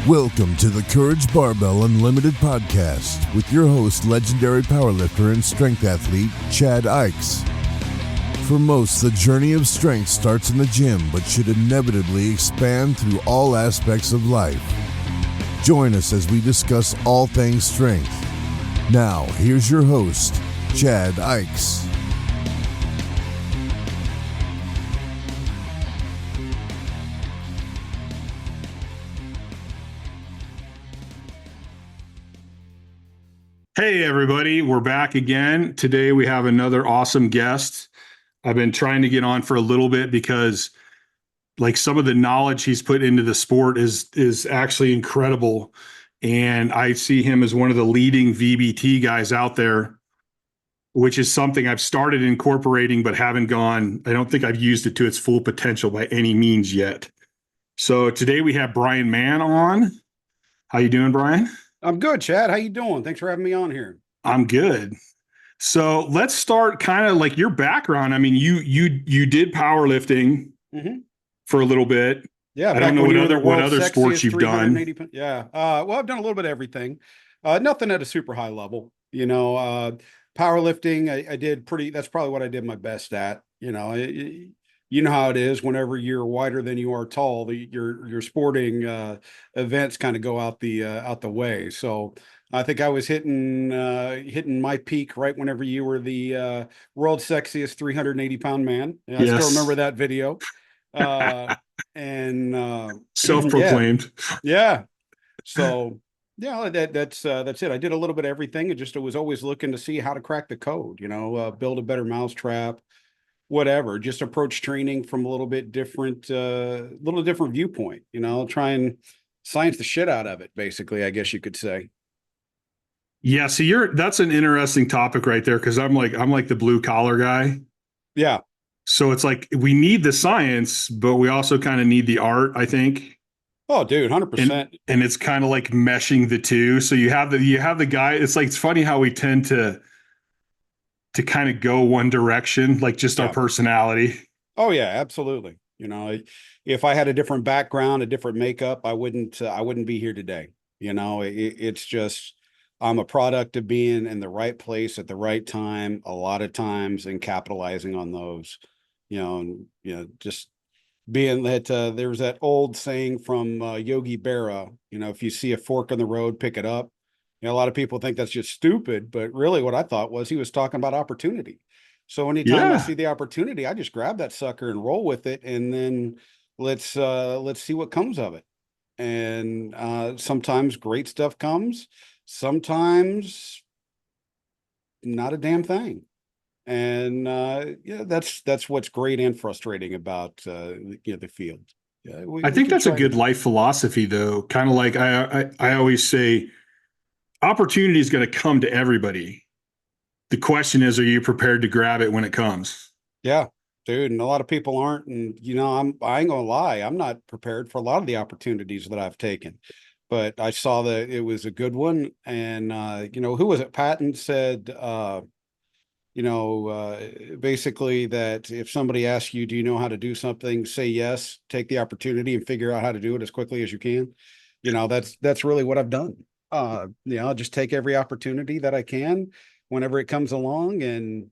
Welcome to the Courage Barbell Unlimited podcast with your host, legendary powerlifter and strength athlete, Chad Ikes. For most, the journey of strength starts in the gym, but should inevitably expand through all aspects of life. Join us as we discuss all things strength. Now, here's your host, Chad Ikes. Hey everybody, we're back again. Today we have another awesome guest. I've been trying to get on for a little bit because like some of the knowledge he's put into the sport is actually incredible. And I see him as one of the leading VBT guys out there, which is something I've started incorporating but haven't gone, I don't think I've used it to its full potential by any means yet. So today we have Bryan Mann on. How you doing, Bryan? I'm good, Chad. How you doing? Thanks for having me on here. I'm good. So let's start kind of like your background. I mean, you did powerlifting for a little bit. Yeah, I don't know what other sports you've done. Yeah. Well, I've done a little bit of everything. Nothing at a super high level. Powerlifting, I did pretty. That's probably what I did my best at. You know how it is. Whenever you're wider than you are tall, your sporting events kind of go out the way. So I think I was hitting my peak right whenever you were the world's sexiest 380-pound man. I still remember that video. And self-proclaimed. Yeah. So yeah, that's it. I did a little bit of everything. It was always looking to see how to crack the code. Build a better mousetrap. Whatever, just approach training from a little different viewpoint, try and science the shit out of it, basically, I guess you could say. Yeah. So that's an interesting topic right there. Cause I'm like the blue collar guy. Yeah. So it's like, we need the science, but we also kind of need the art, I think. Oh, dude, 100%. And it's kind of like meshing the two. So you have the guy, it's funny how we tend to kind of go one direction, like just our personality. Oh yeah, absolutely. If I had a different background, a different makeup, I wouldn't be here today. It's just, I'm a product of being in the right place at the right time, a lot of times, and capitalizing on those, just being that, there's that old saying from Yogi Berra, if you see a fork in the road, pick it up. A lot of people think that's just stupid, but really what I thought was he was talking about opportunity. So anytime I see the opportunity, I just grab that sucker and roll with it. And then let's see what comes of it. And sometimes great stuff comes, sometimes not a damn thing. And that's what's great and frustrating about the field. I think that's a good life philosophy, though. Kind of like I always say, opportunity is going to come to everybody. The question is, are you prepared to grab it when it comes? Yeah, dude. And a lot of people aren't. And, I ain't going to lie. I'm not prepared for a lot of the opportunities that I've taken, but I saw that it was a good one. And, who was it? Patton said, basically that if somebody asks you, do you know how to do something? Say yes, take the opportunity and figure out how to do it as quickly as you can. That's really what I've done. I'll just take every opportunity that I can whenever it comes along and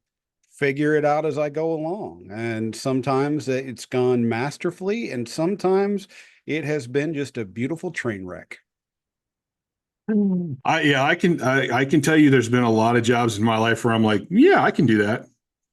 figure it out as I go along. And sometimes it's gone masterfully, and sometimes it has been just a beautiful train wreck. I can tell you there's been a lot of jobs in my life where I'm like, yeah, I can do that.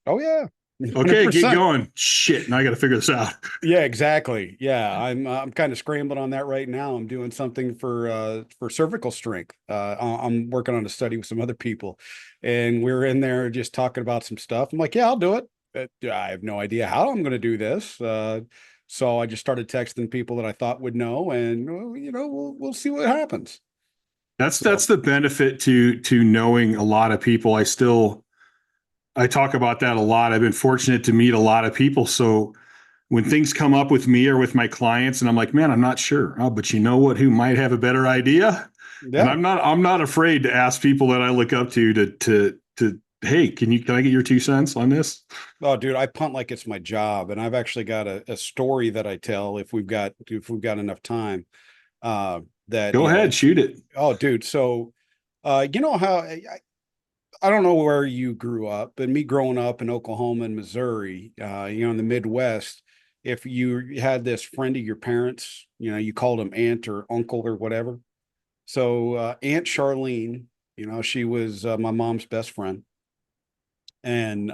Oh yeah. 100%. Okay, get going. Shit, now I got to figure this out. Yeah, exactly. Yeah, I'm kind of scrambling on that right now. I'm doing something for cervical strength. I'm working on a study with some other people, and we're in there just talking about some stuff. I'm like, yeah, I'll do it. But I have no idea how I'm going to do this. So I just started texting people that I thought would know, and we'll see what happens. That's the benefit to knowing a lot of people. I talk about that a lot. I've been fortunate to meet a lot of people. So when things come up with me or with my clients and I'm like, man, I'm not sure. Oh, but you know what, who might have a better idea? Yeah. And I'm not afraid to ask people that I look up to, hey, can I get your 2 cents on this? Oh, dude, I punt like it's my job. And I've actually got a story that I tell if we've got enough time. that, Go you know, ahead, shoot it. oh, dude. So, you know how I don't know where you grew up, but me growing up in Oklahoma and Missouri, you know, in the Midwest, if you had this friend of your parents, you know, you called him aunt or uncle or whatever. So, Aunt Charlene, you know, she was my mom's best friend. And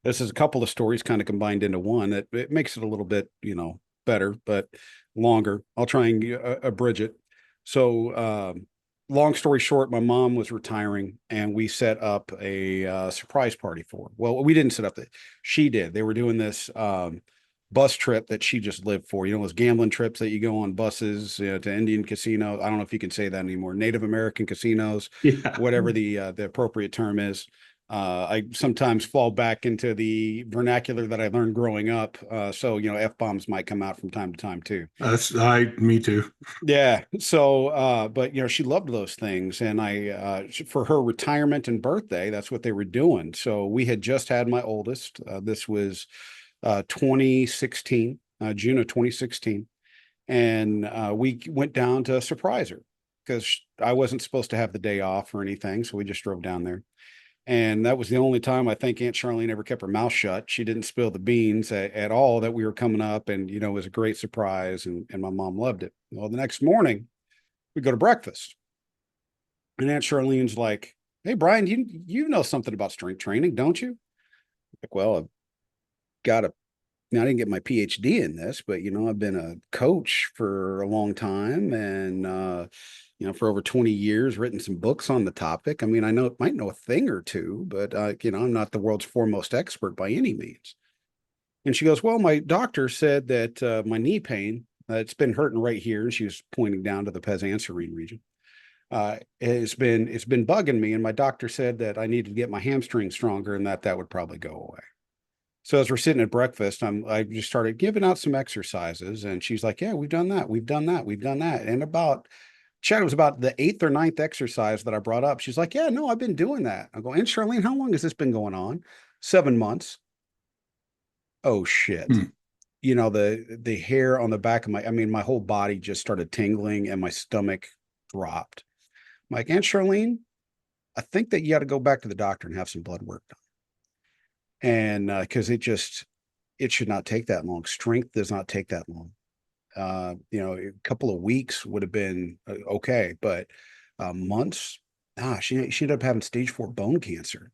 this is a couple of stories kind of combined into one. It makes it a little bit, you know, better, but longer. I'll try and abridge it. So, long story short, my mom was retiring, and we set up a surprise party for her. Well, we didn't set up that; she did. They were doing this bus trip that she just lived for. You know, those gambling trips that you go on buses, you know, to Indian casino. I don't know if you can say that anymore. Native American casinos, Yeah. whatever the appropriate term is. I sometimes fall back into the vernacular that I learned growing up. So, you know, F bombs might come out from time to time too. Me too. Yeah. So, but you know, she loved those things. And for her retirement and birthday, that's what they were doing. So we had just had my oldest. This was 2016, June of 2016. And we went down to surprise her because I wasn't supposed to have the day off or anything. So we just drove down there. And that was the only time I think Aunt Charlene ever kept her mouth shut. She didn't spill the beans at all that we were coming up. And, you know, it was a great surprise. And my mom loved it. Well, the next morning, we go to breakfast. And Aunt Charlene's like, "Hey, Bryan, you know something about strength training, don't you?" Like, well, I've got a now, I didn't get my PhD in this, but you know, I've been a coach for a long time, and you know, for over 20 years, written some books on the topic. I mean, might know a thing or two, but you know, I'm not the world's foremost expert by any means. And she goes, "Well, my doctor said that my knee pain, it's been hurting right here," and she was pointing down to the pes anserine region. It's been bugging me, and my doctor said that I needed to get my hamstring stronger, and that would probably go away. So as we're sitting at breakfast, I just started giving out some exercises, and she's like, "Yeah, we've done that, we've done that, we've done that." And Chad, it was about the eighth or ninth exercise that I brought up. She's like, "Yeah, no, I've been doing that." I go, "And Charlene, how long has this been going on?" 7 months. Oh shit. Hmm. You know, the hair on the back of I mean, my whole body just started tingling and my stomach dropped. I'm like, "Aunt Charlene, I think that you got to go back to the doctor and have some blood work done." And because it should not take that long. Strength does not take that long. You know, a couple of weeks would have been okay, but months. She ended up having stage 4 bone cancer,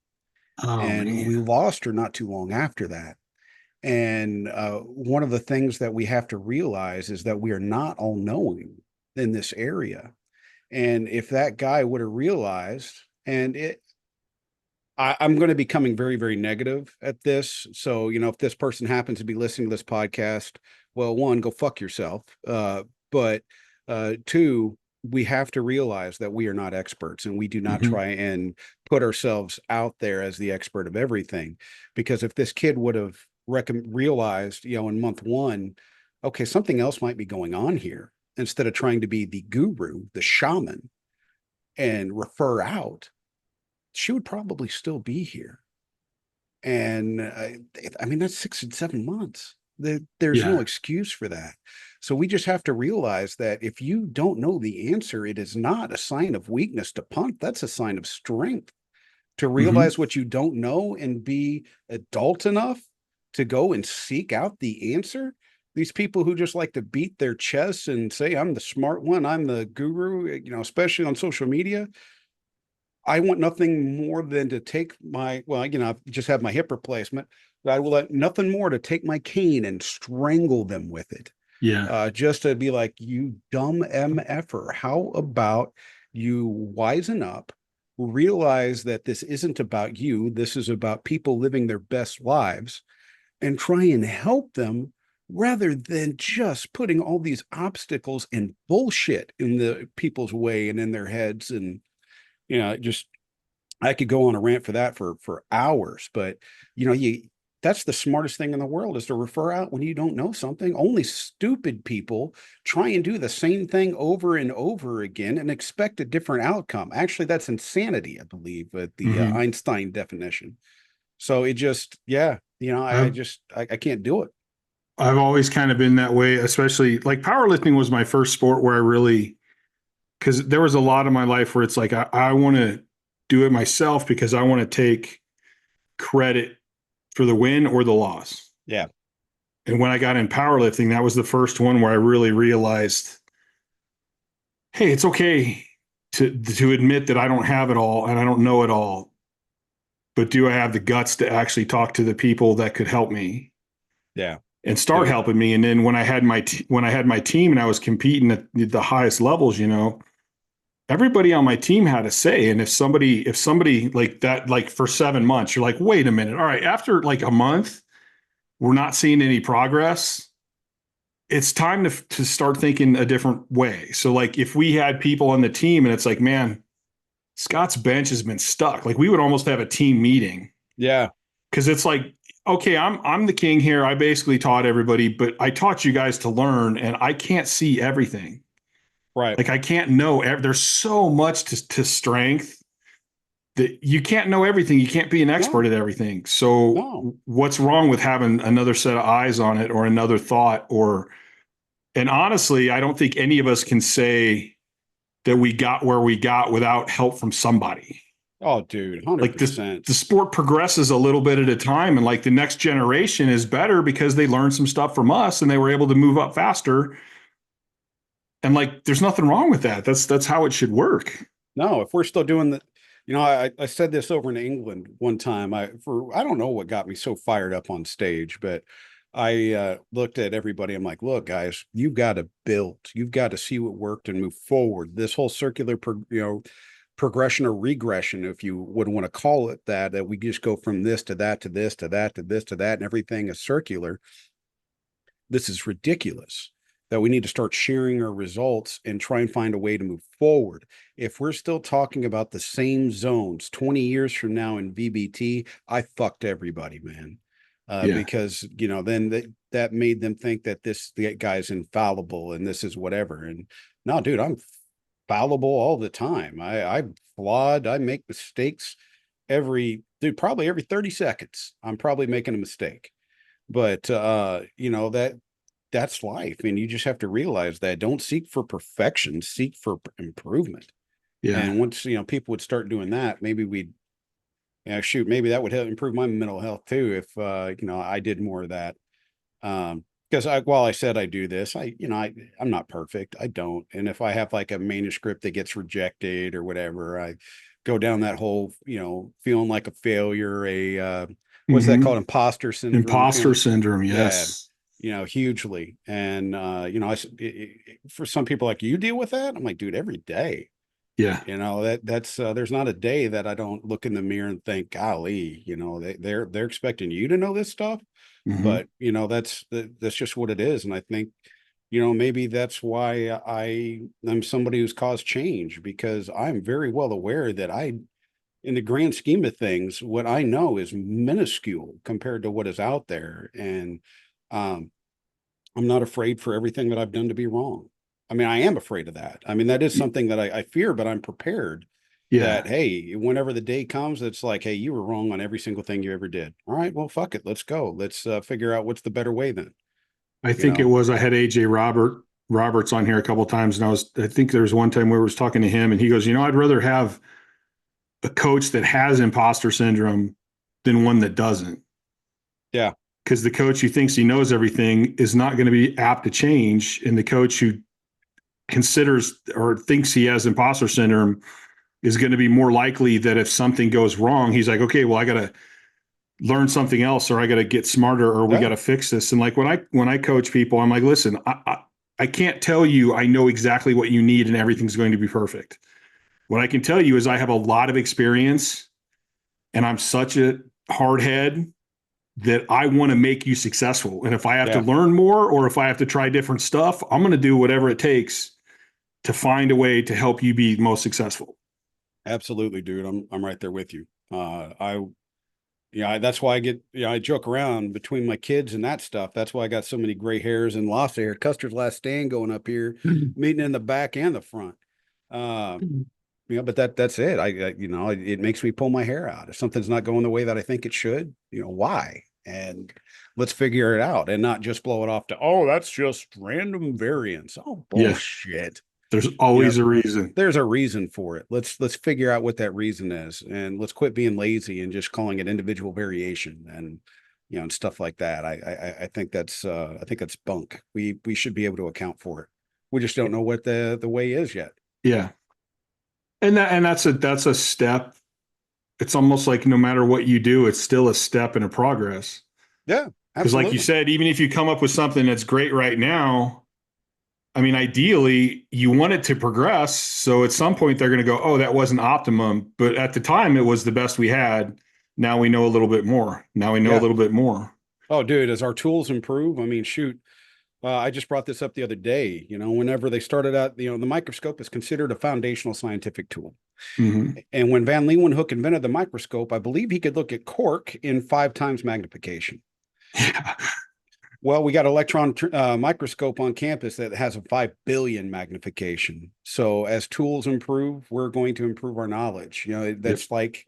Oh and we man. lost her not too long after that. And one of the things that we have to realize is that we are not all knowing in this area. And if that guy would have realized, and I'm going to be coming very, very negative at this. So, you know, if this person happens to be listening to this podcast, well, one, go fuck yourself. But two, we have to realize that we are not experts, and we do not Hmm. try and put ourselves out there as the expert of everything. Because if this kid would have realized, you know, in month one, okay, something else might be going on here, instead of trying to be the guru, the shaman, and refer out, she would probably still be here. And I mean, that's 6 and 7 months. There's no Yeah. excuse for that. So we just have to realize that if you don't know the answer, it is not a sign of weakness to punt. That's a sign of strength to Hmm. realize what you don't know and be adult enough to go and seek out the answer. These people who just like to beat their chests and say, "I'm the smart one, I'm the guru," you know, especially on social media. I want nothing more than to take well, you know, I've just had my hip replacement, but I will let nothing more to take my cane and strangle them with it. Yeah. Just to be like, "You dumb MFer, how about you wisen up, realize that this isn't about you, this is about people living their best lives, and try and help them rather than just putting all these obstacles and bullshit in the people's way and in their heads." And, you know, just I could go on a rant for that for hours, but you know, that's the smartest thing in the world, is to refer out when you don't know something. Only stupid people try and do the same thing over and over again and expect a different outcome. Actually, that's insanity, I believe, with the Hmm. Einstein definition. So it just, yeah, you know, I've I can't do it. I've always kind of been that way, especially like powerlifting was my first sport where I really because there was a lot of my life where it's like, I want to do it myself because I want to take credit for the win or the loss. Yeah. And when I got in powerlifting, that was the first one where I really realized, hey, it's okay to admit that I don't have it all and I don't know it all, but do I have the guts to actually talk to the people that could help me? Yeah. And start helping me. And then when I had my team and I was competing at the highest levels, you know, everybody on my team had a say. And if somebody like that, like for 7 months, you're like, wait a minute, all right, after like a month, we're not seeing any progress. It's time to start thinking a different way. So like if we had people on the team and it's like, man, Scott's bench has been stuck. Like we would almost have a team meeting. Yeah. Cause it's like, okay, I'm the king here. I basically taught everybody, but I taught you guys to learn and I can't see everything. Right. Like I can't know. There's so much to strength that you can't know everything. You can't be an expert at everything. So what's wrong with having another set of eyes on it or another thought and honestly, I don't think any of us can say that we got where we got without help from somebody. Oh, dude, 100%. Like the sport progresses a little bit at a time, and like the next generation is better because they learned some stuff from us and they were able to move up faster. And like, there's nothing wrong with that. That's how it should work. No, if we're still doing I said this over in England one time. I don't know what got me so fired up on stage, but I looked at everybody. I'm like, look, guys, you've got to build. You've got to see what worked and move forward. This whole circular, progression or regression, if you would want to call it that we just go from this to that to this to that to this to that, and everything is circular. This is ridiculous. That we need to start sharing our results and try and find a way to move forward. If we're still talking about the same zones 20 years from now in VBT, I fucked everybody, man. Because, then that made them think that the guy's infallible and this is whatever. And no, dude, I'm fallible all the time. I'm flawed. I make mistakes probably every 30 seconds. I'm probably making a mistake. But, that's life. And you just have to realize that. Don't seek for perfection, seek for improvement. Yeah. And once, people would start doing that, maybe maybe that would help improve my mental health too. If, I did more of that. Because while I said I do this, I'm not perfect. I don't. And if I have like a manuscript that gets rejected or whatever, I go down that whole, feeling like a failure, what's that called? Imposter syndrome. Imposter syndrome. Yes. Hugely. And, for some people like you deal with that. I'm like, dude, every day. Yeah. That's there's not a day that I don't look in the mirror and think, golly, they're expecting you to know this stuff. But, that's just what it is. And I think, maybe that's why I'm somebody who's caused change, because I'm very well aware that in the grand scheme of things, what I know is minuscule compared to what is out there. And, I'm not afraid for everything that I've done to be wrong. I mean, I am afraid of that. I mean, that is something that I fear, but I'm prepared that, hey, whenever the day comes, it's like, hey, you were wrong on every single thing you ever did. All right, well, fuck it. Let's go. Let's figure out what's the better way then. I think it was, I had AJ Roberts on here a couple of times, and I think there was one time where I was talking to him and he goes, I'd rather have a coach that has imposter syndrome than one that doesn't. Yeah. Because the coach who thinks he knows everything is not going to be apt to change. And the coach who considers or thinks he has imposter syndrome is going to be more likely that if something goes wrong, he's like, okay, well, I got to learn something else, or I got to get smarter, or we got to fix this. And like when I coach people, I'm like, listen, I can't tell you I know exactly what you need and everything's going to be perfect. What I can tell you is I have a lot of experience and I'm such a hard head that I want to make you successful. And if I have to learn more, or if I have to try different stuff, I'm going to do whatever it takes to find a way to help you be most successful. Absolutely, dude. I'm right there with you. That's why I joke around between my kids and that stuff. That's why I got so many gray hairs and lost hair. Custer's Last Stand going up here, meeting in the back and the front. But that's it. It makes me pull my hair out. If something's not going the way that I think it should, why? And let's figure it out and not just blow it off to, oh, that's just random variance. Oh, bullshit. There's always a reason. There's a reason for it. Let's figure out what that reason is, and let's quit being lazy and just calling it individual variation and and stuff like that. I think that's bunk. We should be able to account for it. We just don't know what the way is yet. Yeah. And that's a step. It's almost like no matter what you do, it's still a step in a progress. Yeah. Because like you said, even if you come up with something that's great right now, I mean, ideally you want it to progress. So at some point they're going to go, oh, that wasn't optimum. But at the time it was the best we had. Now we know a little bit more. Now we know a little bit more. Oh, dude, as our tools improve, I mean, shoot, I just brought this up the other day. Whenever they started out, the microscope is considered a foundational scientific tool. Mm-hmm. And when Van Leeuwenhoek invented the microscope, I believe he could look at cork in 5 times magnification. Yeah. Well, we got an electron microscope on campus that has a 5 billion magnification. So as tools improve, we're going to improve our knowledge. That's like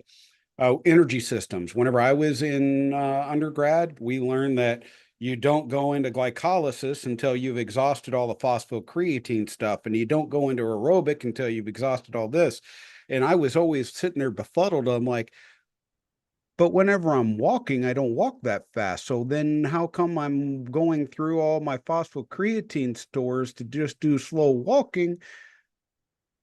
energy systems. Whenever I was in undergrad, we learned that you don't go into glycolysis until you've exhausted all the phosphocreatine stuff, and you don't go into aerobic until you've exhausted all this. And I was always sitting there befuddled. I'm like, but whenever I'm walking, I don't walk that fast. So then how come I'm going through all my phosphocreatine stores to just do slow walking?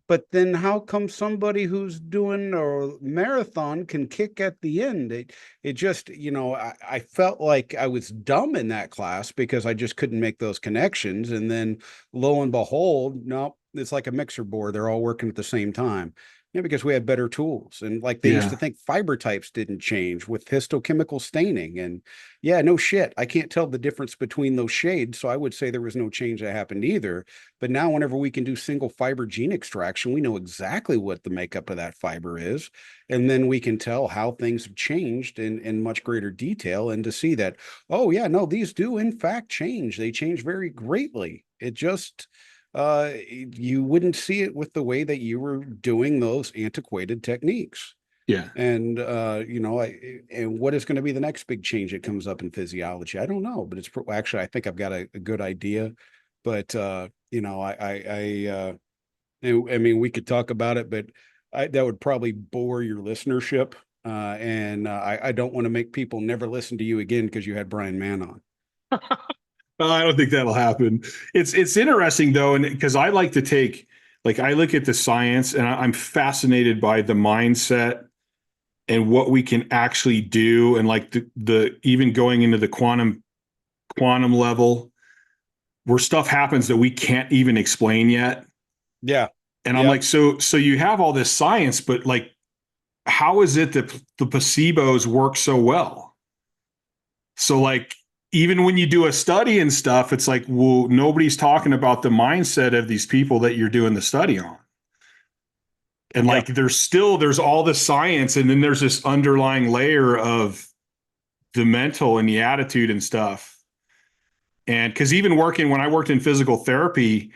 But then how come somebody who's doing a marathon can kick at the end? It just, I felt like I was dumb in that class because I just couldn't make those connections. And then lo and behold, no, it's like a mixer board. They're all working at the same time. Because we had better tools. And like they used to think fiber types didn't change with histochemical staining. And no shit, I can't tell the difference between those shades. So I would say there was no change that happened either. But now whenever we can do single fiber gene extraction, we know exactly what the makeup of that fiber is. And then we can tell how things have changed in much greater detail, and to see that, oh yeah, no, these do in fact change. They change very greatly. It just, you wouldn't see it with the way that you were doing those antiquated techniques. Yeah. And, and what is going to be the next big change that comes up in physiology? I don't know, but it's actually, I think I've got a good idea, but, I mean, we could talk about it, but that would probably bore your listenership. And I don't want to make people never listen to you again because you had Bryan Mann on. I don't think that'll happen. It's interesting though, and because I like to take, like, I look at the science and I'm fascinated by the mindset and what we can actually do, and like the even going into the quantum level where stuff happens that we can't even explain yet. Yeah. And I'm like, so you have all this science, but like, how is it that the placebos work so well? So like, even when you do a study and stuff, it's like, well, nobody's talking about the mindset of these people that you're doing the study on. And like, there's all the science, and then there's this underlying layer of the mental and the attitude and stuff. And because even when I worked in physical therapy,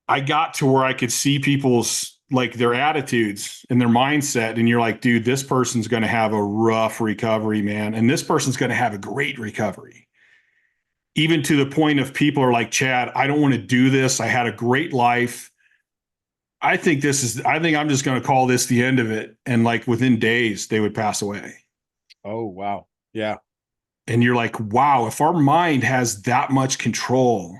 I got to where I could see people's, like, their attitudes and their mindset. And you're like, dude, this person's going to have a rough recovery, man. And this person's going to have a great recovery. Even to the point of people are like, Chad, I don't want to do this. I had a great life. I think I'm just going to call this the end of it. And like within days, they would pass away. Oh, wow. Yeah. And you're like, wow, if our mind has that much control,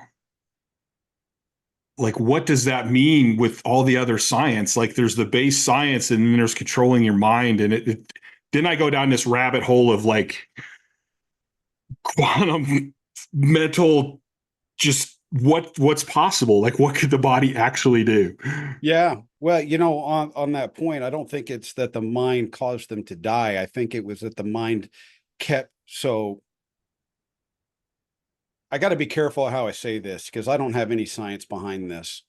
like, what does that mean with all the other science? Like, there's the base science, and then there's controlling your mind. And then I go down this rabbit hole of like quantum mental, just what's possible. Like, what could the body actually do? Yeah. Well, on that point, I don't think it's that the mind caused them to die. I think it was that the mind kept, so I got to be careful how I say this because I don't have any science behind this,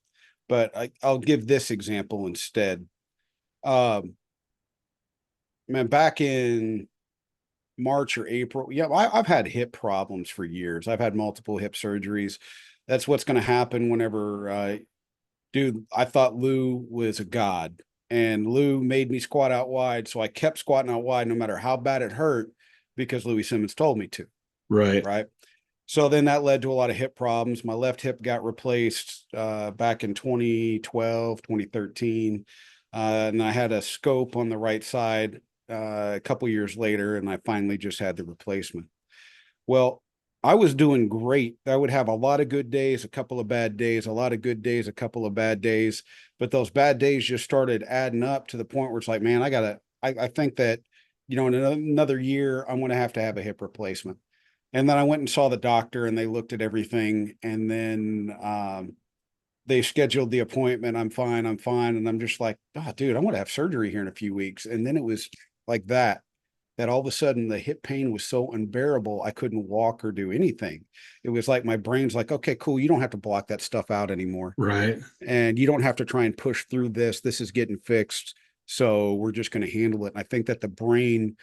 but I'll give this example instead. Man, back in March or April, I've had hip problems for years. I've had multiple hip surgeries. That's what's going to happen whenever, dude, I thought Lou was a god, and Lou made me squat out wide. So I kept squatting out wide no matter how bad it hurt because Louis Simmons told me to. Right. Right. So then that led to a lot of hip problems. My left hip got replaced back in 2012, 2013. And I had a scope on the right side a couple years later, and I finally just had the replacement. Well, I was doing great. I would have a lot of good days, a couple of bad days, a lot of good days, a couple of bad days. But those bad days just started adding up to the point where it's like, man, I think that, in another year, I'm going to have a hip replacement. And then I went and saw the doctor and they looked at everything. And then they scheduled the appointment. I'm fine. And I'm just like, oh, dude, I'm going to have surgery here in a few weeks. And then it was like that all of a sudden the hip pain was so unbearable, I couldn't walk or do anything. It was like my brain's like, okay, cool. You don't have to block that stuff out anymore. Right. And you don't have to try and push through this. This is getting fixed. So we're just going to handle it. And I think that the brain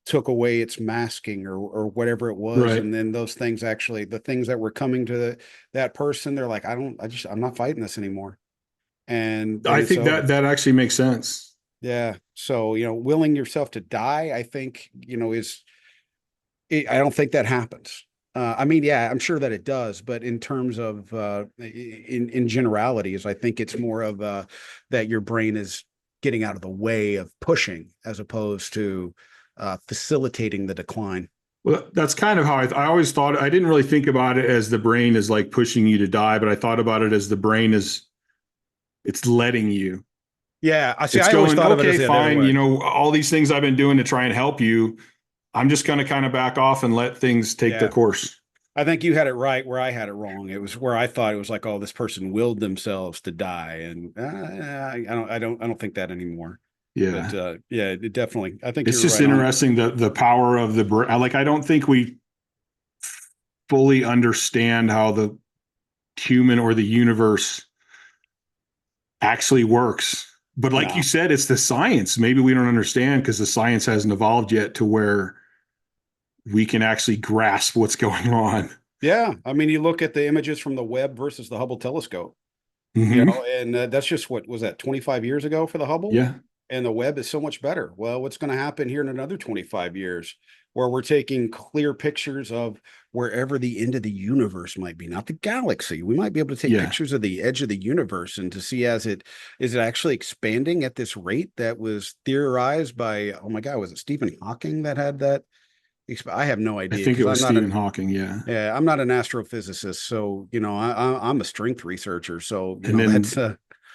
took away its masking or whatever it was. Right. And then those things actually, the things that were coming to that person, they're like, I'm not fighting this anymore. And I think that actually makes sense. Yeah. So, willing yourself to die, I think, I don't think that happens. I mean, yeah, I'm sure that it does, but in terms of, in generalities, I think it's more of, that your brain is getting out of the way of pushing as opposed to, facilitating the decline. Well, that's kind of how I always thought. I didn't really think about it as the brain is like pushing you to die, but I thought about it as the brain it's letting you. Yeah, I see. It's I always thought of it as the other fine. way. All these things I've been doing to try and help you, I'm just going to kind of back off and let things take their course. I think you had it right where I had it wrong. It was where I thought it was like, oh, this person willed themselves to die, and I don't think that anymore. Yeah, but yeah, it definitely. I think it's just interesting the power of the brain. Like I don't think we fully understand how the human or the universe actually works. But like you said, it's the science. Maybe we don't understand because the science hasn't evolved yet to where we can actually grasp what's going on. Yeah. I mean, you look at the images from the Webb versus the Hubble telescope, and that's just what was that 25 years ago for the Hubble? Yeah. And the Webb is so much better. Well, what's going to happen here in another 25 years where we're taking clear pictures of wherever the end of the universe might be, not the galaxy. We might be able to take pictures of the edge of the universe and to see is it actually expanding at this rate that was theorized by, oh my God, was it Stephen Hawking that had that? I have no idea. I think it was Stephen Hawking. Yeah. Yeah. I'm not an astrophysicist. So, I'm a strength researcher. So, that's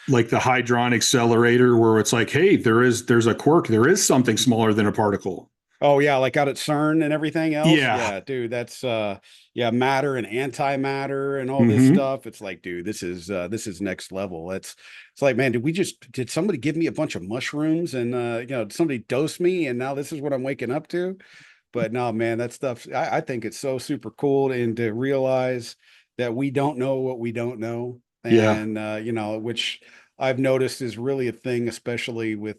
like the hadron accelerator where it's like, hey, there's a quirk. There is something smaller than a particle. Oh yeah, like out at CERN and everything else. Yeah, dude, that's matter and antimatter and all this stuff. It's like, dude, this is next level. It's like, man, did somebody give me a bunch of mushrooms and somebody dose me and now this is what I'm waking up to? But no, man, that stuff. I think it's so super cool and to realize that we don't know what we don't know, and which I've noticed is really a thing, especially with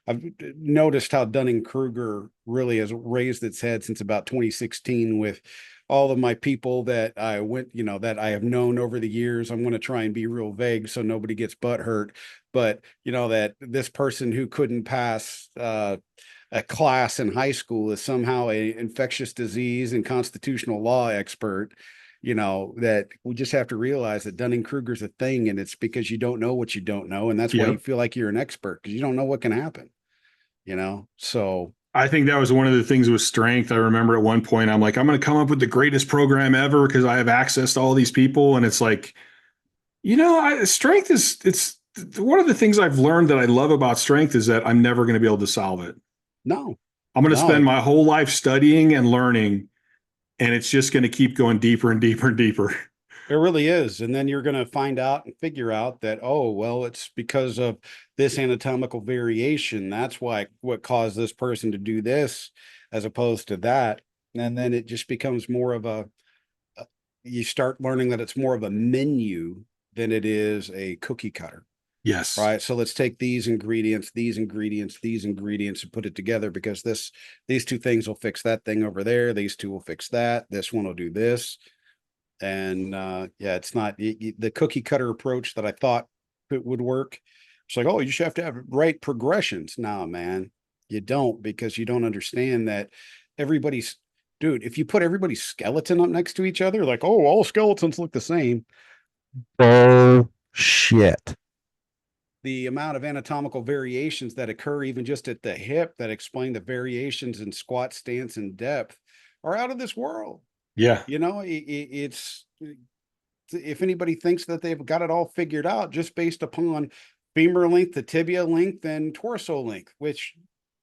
I've noticed how Dunning-Kruger really has raised its head since about 2016 with all of my people that I that I have known over the years. I'm going to try and be real vague so nobody gets butt hurt. But, that this person who couldn't pass a class in high school is somehow a infectious disease and constitutional law expert. That we just have to realize that Dunning-Kruger's a thing, and it's because you don't know what you don't know. And that's why you feel like you're an expert, because you don't know what can happen, So I think that was one of the things with strength. I remember at one point, I'm like, I'm going to come up with the greatest program ever because I have access to all these people. And it's like, strength it's one of the things I've learned that I love about strength is that I'm never going to be able to solve it. No, I'm going to spend my whole life studying and learning. And it's just going to keep going deeper and deeper and deeper. It really is. And then you're going to find out and figure out that, oh, well, it's because of this anatomical variation. That's what caused this person to do this as opposed to that. And then it just becomes more of you start learning that it's more of a menu than it is a cookie cutter. Yes. Right. So let's take these ingredients, and put it together because these two things will fix that thing over there. These two will fix that. This one will do this. And it's not the cookie cutter approach that I thought it would work. It's like, oh, you should have to have right progressions. No, man, you don't, because you don't understand that everybody's Dude, if you put everybody's skeleton up next to each other, like, oh, all skeletons look the same. Bullshit. The amount of anatomical variations that occur even just at the hip that explain the variations in squat stance and depth are out of this world. Yeah. You know, it's if anybody thinks that they've got it all figured out just based upon femur length, the tibia length, and torso length, which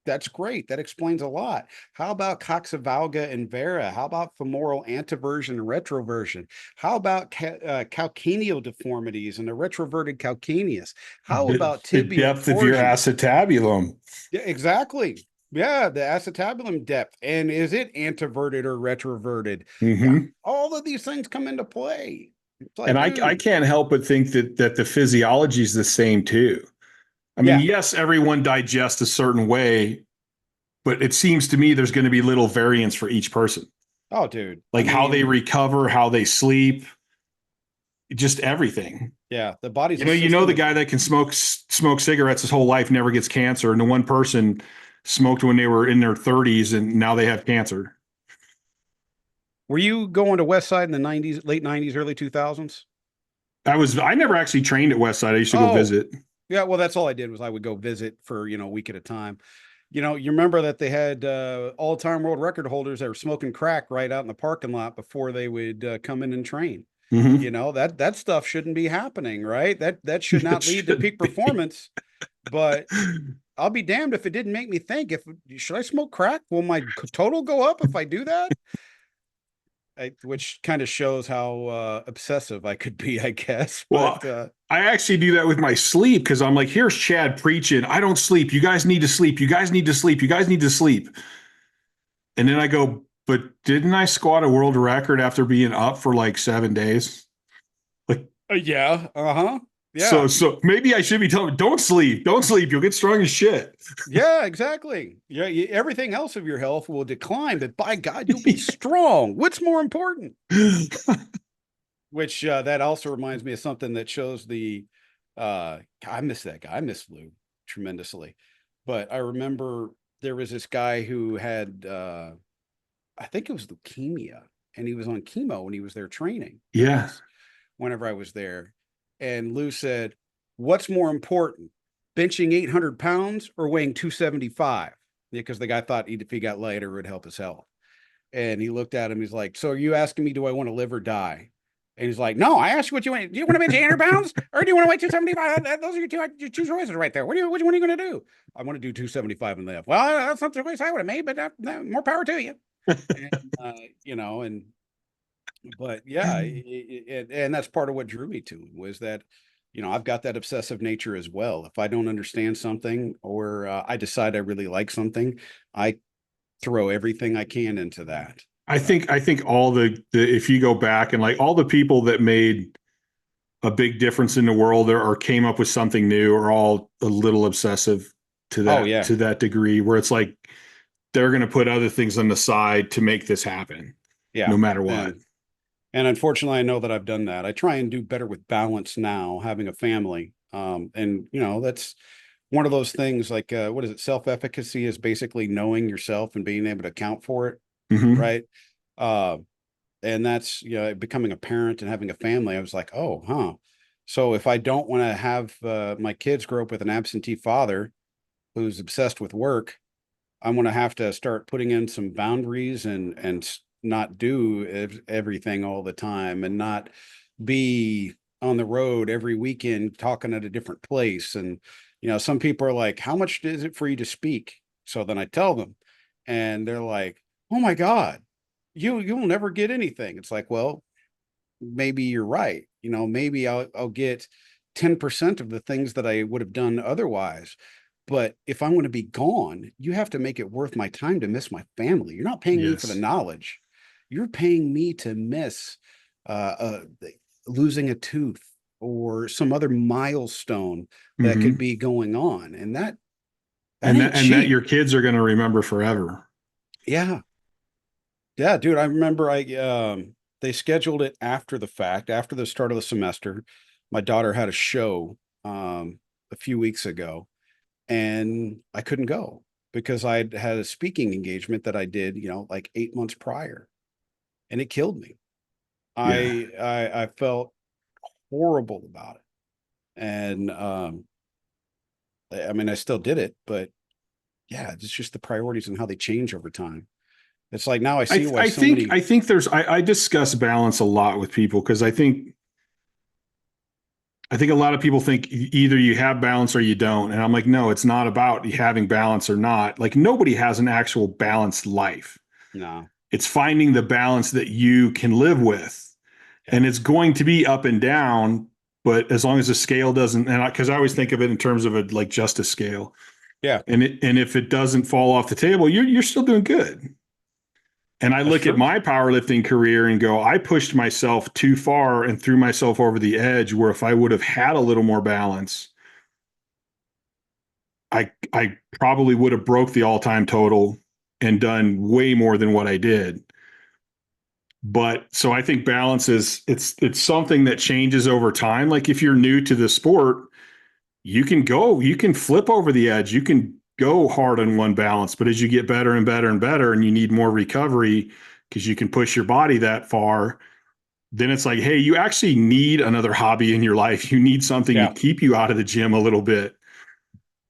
that's great. That explains a lot. How about coxavalga and vera? How about femoral anteversion and retroversion? How about calcaneal deformities and the retroverted calcaneus? How about The tibial depth of your torsion? acetabulum. Yeah, exactly. Yeah, the acetabulum depth. And is it anteverted or retroverted? Yeah, all of these things come into play. It's like, And I can't help but think that the physiology is the same too. I mean, yes, everyone digests a certain way, but it seems to me there's going to be little variance for each person. Oh, dude. Like how they recover, how they sleep, just everything. Yeah, the body's the guy that can smoke cigarettes his whole life never gets cancer, and the one person smoked when they were in their 30s and now they have cancer. Were you going to Westside in the 90s, late 90s, early 2000s? I never actually trained at Westside. I used to go visit. Yeah, well, that's all I did was I would go visit for, a week at a time. You remember that they had all-time world record holders that were smoking crack right out in the parking lot before they would come in and train. That stuff shouldn't be happening, right? That should not lead to peak performance. But I'll be damned if it didn't make me think, should I smoke crack? Will my total go up if I do that? Which kind of shows how obsessive I could be, I guess. But, well, I actually do that with my sleep because I'm like, here's Chad preaching. I don't sleep. You guys need to sleep. You guys need to sleep. You guys need to sleep. And then I go, but didn't I squat a world record after being up for like 7 days? Like, yeah. Yeah. So maybe I should be telling, don't sleep. Don't sleep. You'll get strong as shit. Yeah, exactly. Yeah. Everything else of your health will decline, but by God, you'll be strong. What's more important? Which that also reminds me of something that shows I miss that guy. I miss Lou tremendously. But I remember there was this guy who had, I think it was leukemia, and he was on chemo when he was there training. Yeah. Whenever I was there. And Lou said, what's more important, benching 800 pounds or weighing 275? Because the guy thought if he got lighter, it would help his health. And he looked at him. He's like, so are you asking me, do I want to live or die? And he's like, no, I asked you what you want. Do you want to bench 800 pounds or do you want to weigh 275? Those are your two choices right there. Which one are you going to do? I want to do 275 and live. Well, that's not the choice I would have made, but more power to you. But yeah, and that's part of what drew me to him was that, I've got that obsessive nature as well. If I don't understand something or I decide I really like something, I throw everything I can into that. I think all the if you go back and like all the people that made a big difference in the world or came up with something new are all a little obsessive to that to that degree where it's like they're going to put other things on the side to make this happen. Yeah, no matter what. And unfortunately, I know that I've done that. I try and do better with balance now, having a family. And that's one of those things like, what is it? Self-efficacy is basically knowing yourself and being able to account for it. Right. And that's, becoming a parent and having a family. I was like, so if I don't want to have my kids grow up with an absentee father who's obsessed with work, I'm going to have to start putting in some boundaries and not do everything all the time and not be on the road every weekend talking at a different place. And, some people are like, how much is it for you to speak? So then I tell them and they're like, oh my God, you'll never get anything. It's like, well, maybe you're right. Maybe I'll get 10% of the things that I would have done otherwise. But if I'm going to be gone, you have to make it worth my time to miss my family. You're not paying me for the knowledge. You're paying me to miss losing a tooth or some other milestone that could be going on. And that your kids are going to remember forever. Yeah. Yeah, dude. I remember they scheduled it after the fact, after the start of the semester. My daughter had a show a few weeks ago and I couldn't go. because I'd had a speaking engagement that I did, like 8 months prior, and it killed me. Yeah. I felt horrible about it. And I mean, I still did it, but yeah, it's just the priorities and how they change over time. It's like now I see why so many. I think I discuss balance a lot with people because I think a lot of people think either you have balance or you don't. And I'm like, no, it's not about having balance or not. Like nobody has an actual balanced life. No. It's finding the balance that you can live with. And it's going to be up and down, but as long as the scale doesn't, and because I always think of it in terms of a like justice scale. Yeah. And if it doesn't fall off the table, you're still doing good. And I That's look true. at my powerlifting career and go, I pushed myself too far and threw myself over the edge where if I would have had a little more balance, I probably would have broke the all-time total and done way more than what I did. But so I think balance is it's something that changes over time. Like if you're new to the sport, you can flip over the edge, you can go hard on one balance, but as you get better and better and better and you need more recovery because you can push your body that far, then it's like, hey, you actually need another hobby in your life. You need something to keep you out of the gym a little bit.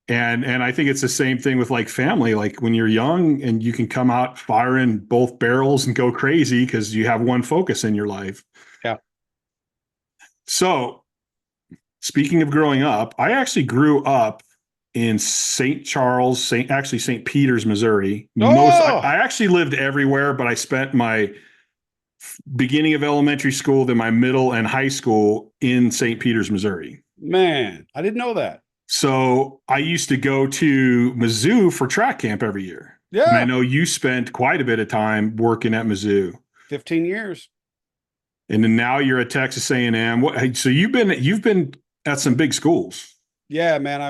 And I think it's the same thing with like family. Like when you're young and you can come out firing both barrels and go crazy because you have one focus in your life. Yeah. So speaking of growing up, I actually grew up in St. Charles, St. Peter's, Missouri. I actually lived everywhere, but I spent my beginning of elementary school, then my middle and high school in St. Peter's, Missouri. Man, I didn't know that. So I used to go to Mizzou for track camp every year. Yeah. And I know you spent quite a bit of time working at Mizzou. 15 years. And then now you're at Texas A&M. So you've been at some big schools. Yeah, man.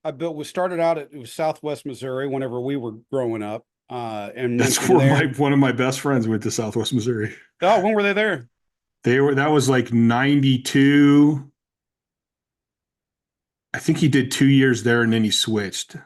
We started out it was Southwest Missouri whenever we were growing up. And that's where one of my best friends went to Southwest Missouri. Oh, when were they there? That was like 92. I think he did 2 years there and then he switched. So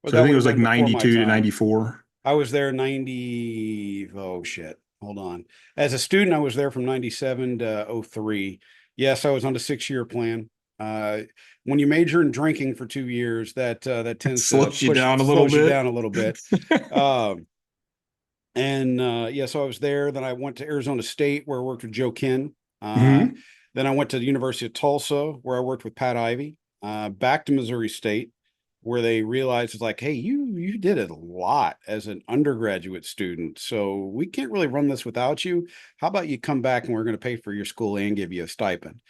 I think it was like 92 to 94. I was there 90. Oh shit. Hold on. As a student, I was there from 97 to 03. Yes, I was on the 6-year plan. When you major in drinking for 2 years, that tends to slows you down a little bit. So I was there. Then I went to Arizona State where I worked with Joe Ken. Then I went to the University of Tulsa where I worked with Pat Ivy. Back to Missouri State where they realized it's like, hey, you did it a lot as an undergraduate student, so we can't really run this without you. How about you come back and we're going to pay for your school and give you a stipend?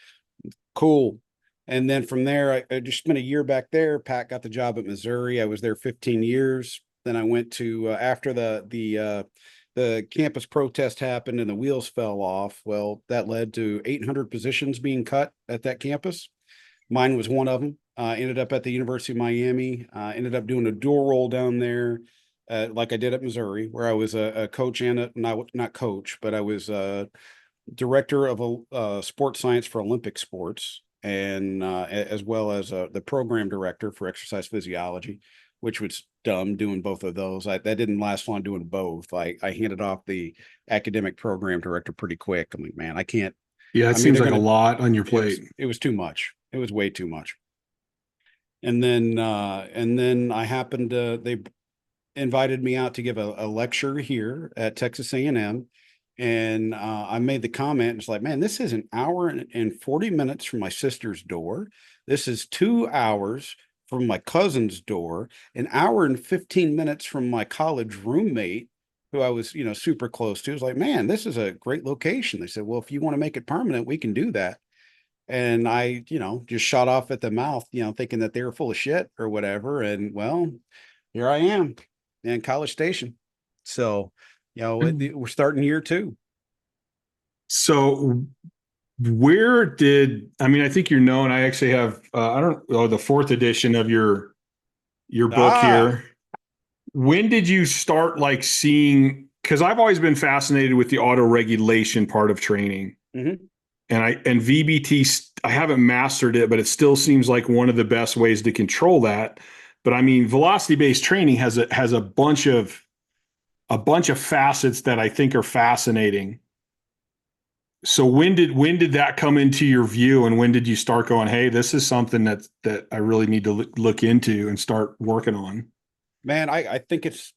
Cool. And then from there, I just spent a year back there. Pat got the job at Missouri. I was there 15 years. Then I went to after the campus protest happened and the wheels fell off. Well, that led to 800 positions being cut at that campus. Mine was one of them. Ended up at the University of Miami. Ended up doing a dual role down there, like I did at Missouri, where I was a coach and not coach, but I was director of sports science for Olympic sports, and as well as the program director for exercise physiology, which was dumb doing both of those. That didn't last long doing both. I handed off the academic program director pretty quick. I'm like, man, I can't. Yeah, it seems like a lot on your plate. It was too much. It was way too much. And then I happened to, they invited me out to give a lecture here at Texas A&M. And I made the comment, it's like, man, this is an hour and 40 minutes from my sister's door. This is 2 hours from my cousin's door, an hour and 15 minutes from my college roommate, who I was, super close to. I was like, man, this is a great location. They said, well, if you want to make it permanent, we can do that. And I, just shot off at the mouth, thinking that they were full of shit or whatever. And well, here I am in College Station. So, we're starting year 2. So I think you're known. I actually have, the 4th edition of your book here. When did you start seeing, because I've always been fascinated with the auto regulation part of training. Mm-hmm. And VBT, I haven't mastered it, but it still seems like one of the best ways to control that. But I mean, velocity-based training has a bunch of facets that I think are fascinating. So when did that come into your view, and when did you start going, hey, this is something that I really need to look into and start working on? Man, I think it's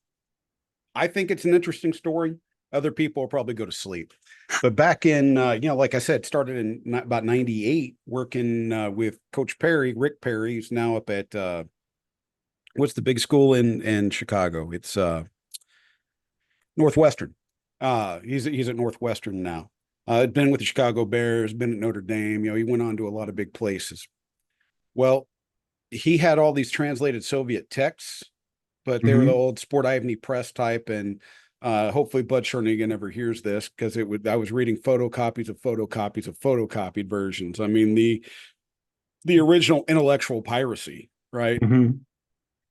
an interesting story. Other people will probably go to sleep. But back in, like I said, started in about 98, working with Coach Perry, Rick Perry, who's now up at, what's the big school in Chicago? It's Northwestern. He's at Northwestern now. Been with the Chicago Bears, been at Notre Dame. He went on to a lot of big places. Well, he had all these translated Soviet texts, but they were the old Sport Ivany Press type. And hopefully Bud Schernigan never hears this, because I was reading photocopies of photocopies of photocopied versions. I mean, the original intellectual piracy, right?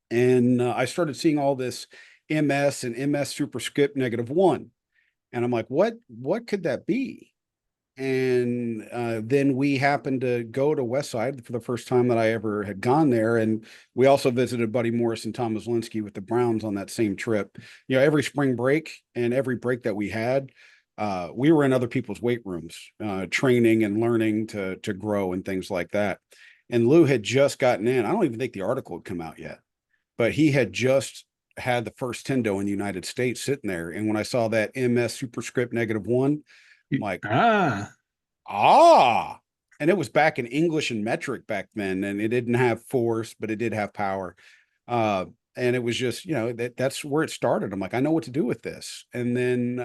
And I started seeing all this MS and MS superscript -1. And I'm like, what could that be? And then we happened to go to Westside for the first time that I ever had gone there. And we also visited Buddy Morris and Tom Oslinski with the Browns on that same trip. Every spring break and every break that we had, we were in other people's weight rooms, training and learning to grow and things like that. And Lou had just gotten in. I don't even think the article had come out yet, but he had just had the first Tendo in the United States sitting there. And when I saw that MS superscript -1, I'm like, and it was back in English and metric back then, and it didn't have force, but it did have power. And it was just, that's where it started. I'm like, I know what to do with this. And then,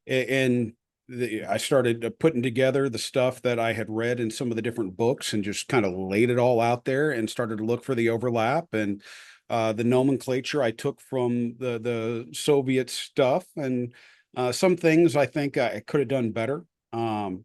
I started putting together the stuff that I had read in some of the different books and just kind of laid it all out there and started to look for the overlap. And the nomenclature I took from the Soviet stuff, and some things I think I could have done better. And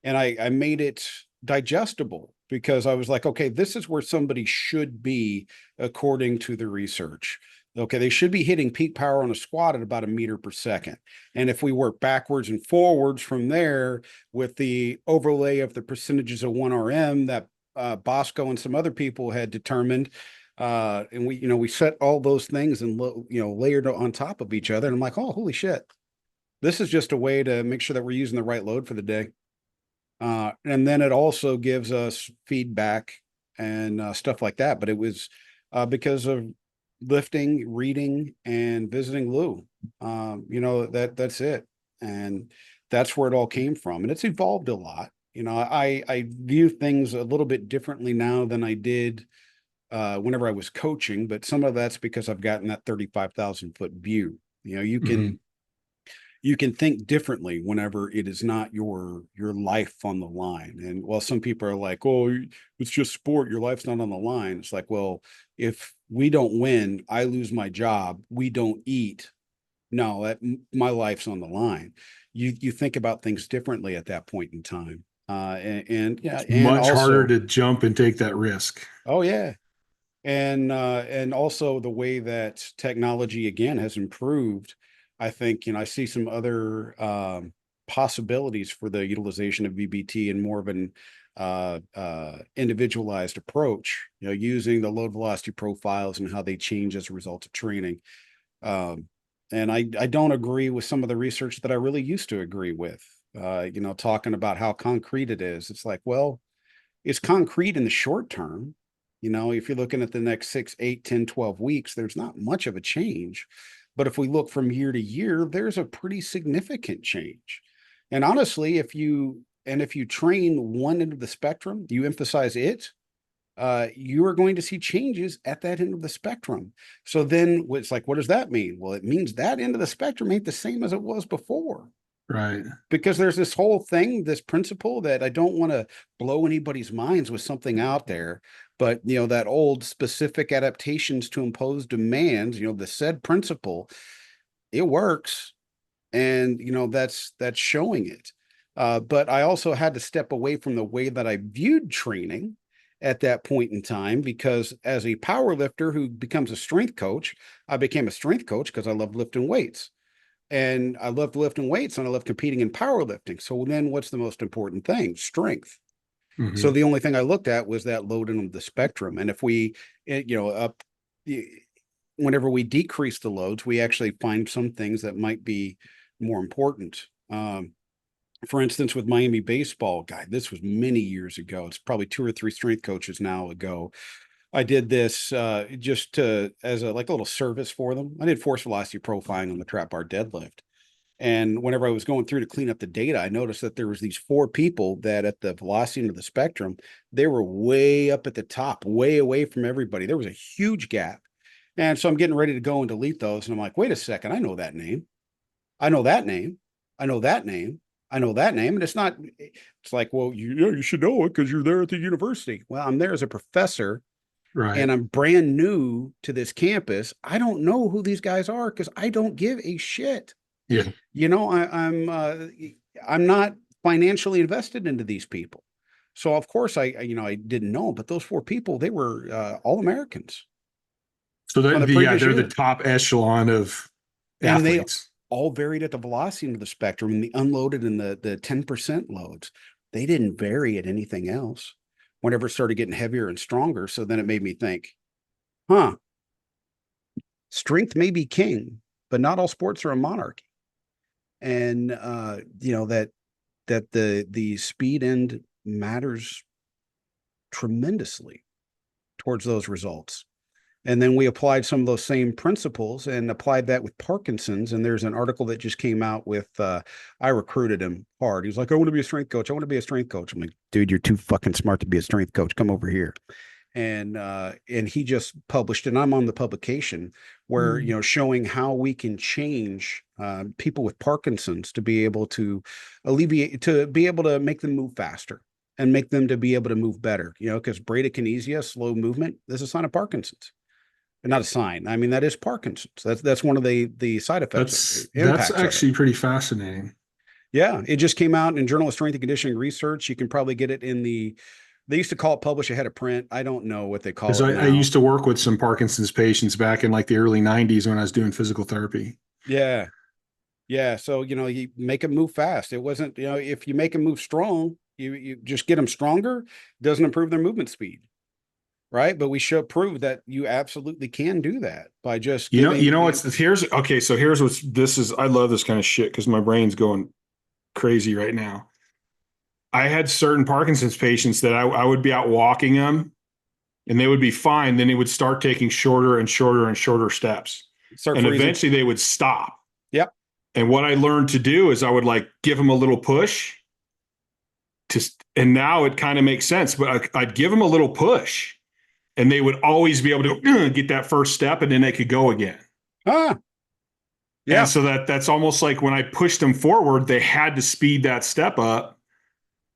I made it digestible, because I was like, okay, this is where somebody should be according to the research. Okay, they should be hitting peak power on a squat at about 1 meter per second. And if we work backwards and forwards from there with the overlay of the percentages of 1RM that Bosco and some other people had determined, and we set all those things and layered on top of each other. And I'm like, oh, holy shit, this is just a way to make sure that we're using the right load for the day. And then it also gives us feedback and stuff like that. But it was because of lifting, reading, and visiting Lou. That's it. And that's where it all came from. And it's evolved a lot. I view things a little bit differently now than I did whenever I was coaching, but some of that's because I've gotten that 35,000 foot view. You can think differently whenever it is not your life on the line. And while some people are like, oh, it's just sport, your life's not on the line. It's like, well, if we don't win, I lose my job, we don't eat. No, my life's on the line. You think about things differently at that point in time. And much harder to jump and take that risk. Oh yeah. And also the way that technology again has improved. I think, I see some other possibilities for the utilization of VBT and more of an individualized approach, using the load velocity profiles and how they change as a result of training. And I don't agree with some of the research that I really used to agree with, talking about how concrete it is. It's like, well, it's concrete in the short term. If you're looking at the next 6, 8, 10, 12 weeks, there's not much of a change. But if we look from year to year, there's a pretty significant change. And honestly, if you train one end of the spectrum, you emphasize it, you are going to see changes at that end of the spectrum. So then it's like, what does that mean? Well, it means that end of the spectrum ain't the same as it was before. Right. Because there's this whole thing, this principle that I don't want to blow anybody's minds with something out there, but that old specific adaptations to impose demands, the said principle, it works. And that's showing it. But I also had to step away from the way that I viewed training at that point in time, because as a power lifter who becomes a strength coach, I became a strength coach because I love lifting weights. And I love lifting weights and I love competing in powerlifting. So then what's the most important thing? Strength. So Mhm. the only thing I looked at was that load in the spectrum. And if we, whenever we decrease the loads, we actually find some things that might be more important. For instance, with Miami baseball, guy, this was many years ago. It's probably 2 or 3 strength coaches now ago. I did this just as a like a little service for them. I did force velocity profiling on the trap bar deadlift. And whenever I was going through to clean up the data, I noticed that there was these 4 people that at the velocity end of the spectrum, they were way up at the top, way away from everybody. There was a huge gap. And so I'm getting ready to go and delete those. And I'm like, wait a second, I know that name. I know that name. I know that name. I know that name. And it's not, it's like, well, you should know it because you're there at the university. Well, I'm there as a professor Right. and I'm brand new to this campus. I don't know who these guys are because I don't give a shit. Yeah. I'm not financially invested into these people. So of course I didn't know, but those 4 people, they were all Americans So from the yeah, previous they're the year. top echelon of And they athletes. all varied at the velocity end of the spectrum and the unloaded and the 10% loads. They didn't vary at anything else whenever it started getting heavier and stronger. So then it made me think, huh, strength may be king, but not all sports are a monarchy. And that the speed end matters tremendously towards those results. And then we applied some of those same principles and applied that with Parkinson's. And there's an article that just came out with, I recruited him hard. He was like, I want to be a strength coach. I want to be a strength coach. I'm like, dude, you're too fucking smart to be a strength coach. Come over here. And he just published, and I'm on the publication where, showing how we can change people with Parkinson's to be able to alleviate, to be able to make them move faster and make them to be able to move better, because bradykinesia, slow movement, is a sign of Parkinson's. Not a sign. I mean, that is Parkinson's. That's one of the side effects of it, That's impacts of it. actually pretty fascinating. Yeah, it just came out in Journal of Strength and Conditioning Research. You can probably get it in they used to call it publish ahead of print. I don't know what they Because call it I now. used to work with some Parkinson's patients back in like the early 90s when I was doing physical therapy. Yeah. Yeah. So, you make them move fast. It wasn't, if you make them move strong, you just get them stronger, doesn't improve their movement speed. Right. But we should prove that you absolutely can do that by just giving. So here's what's this is. I love this kind of shit because my brain's going crazy right now. I had certain Parkinson's patients that I would be out walking them and they would be fine. Then they would start taking shorter and shorter and shorter steps. Start And freezing. eventually they would stop. Yep. And what I learned to do is I would like give them a little push and now it kind of makes sense, but I'd give them a little push and they would always be able to get that first step and then they could go again. Yeah. And so that's almost like when I pushed them forward, they had to speed that step up.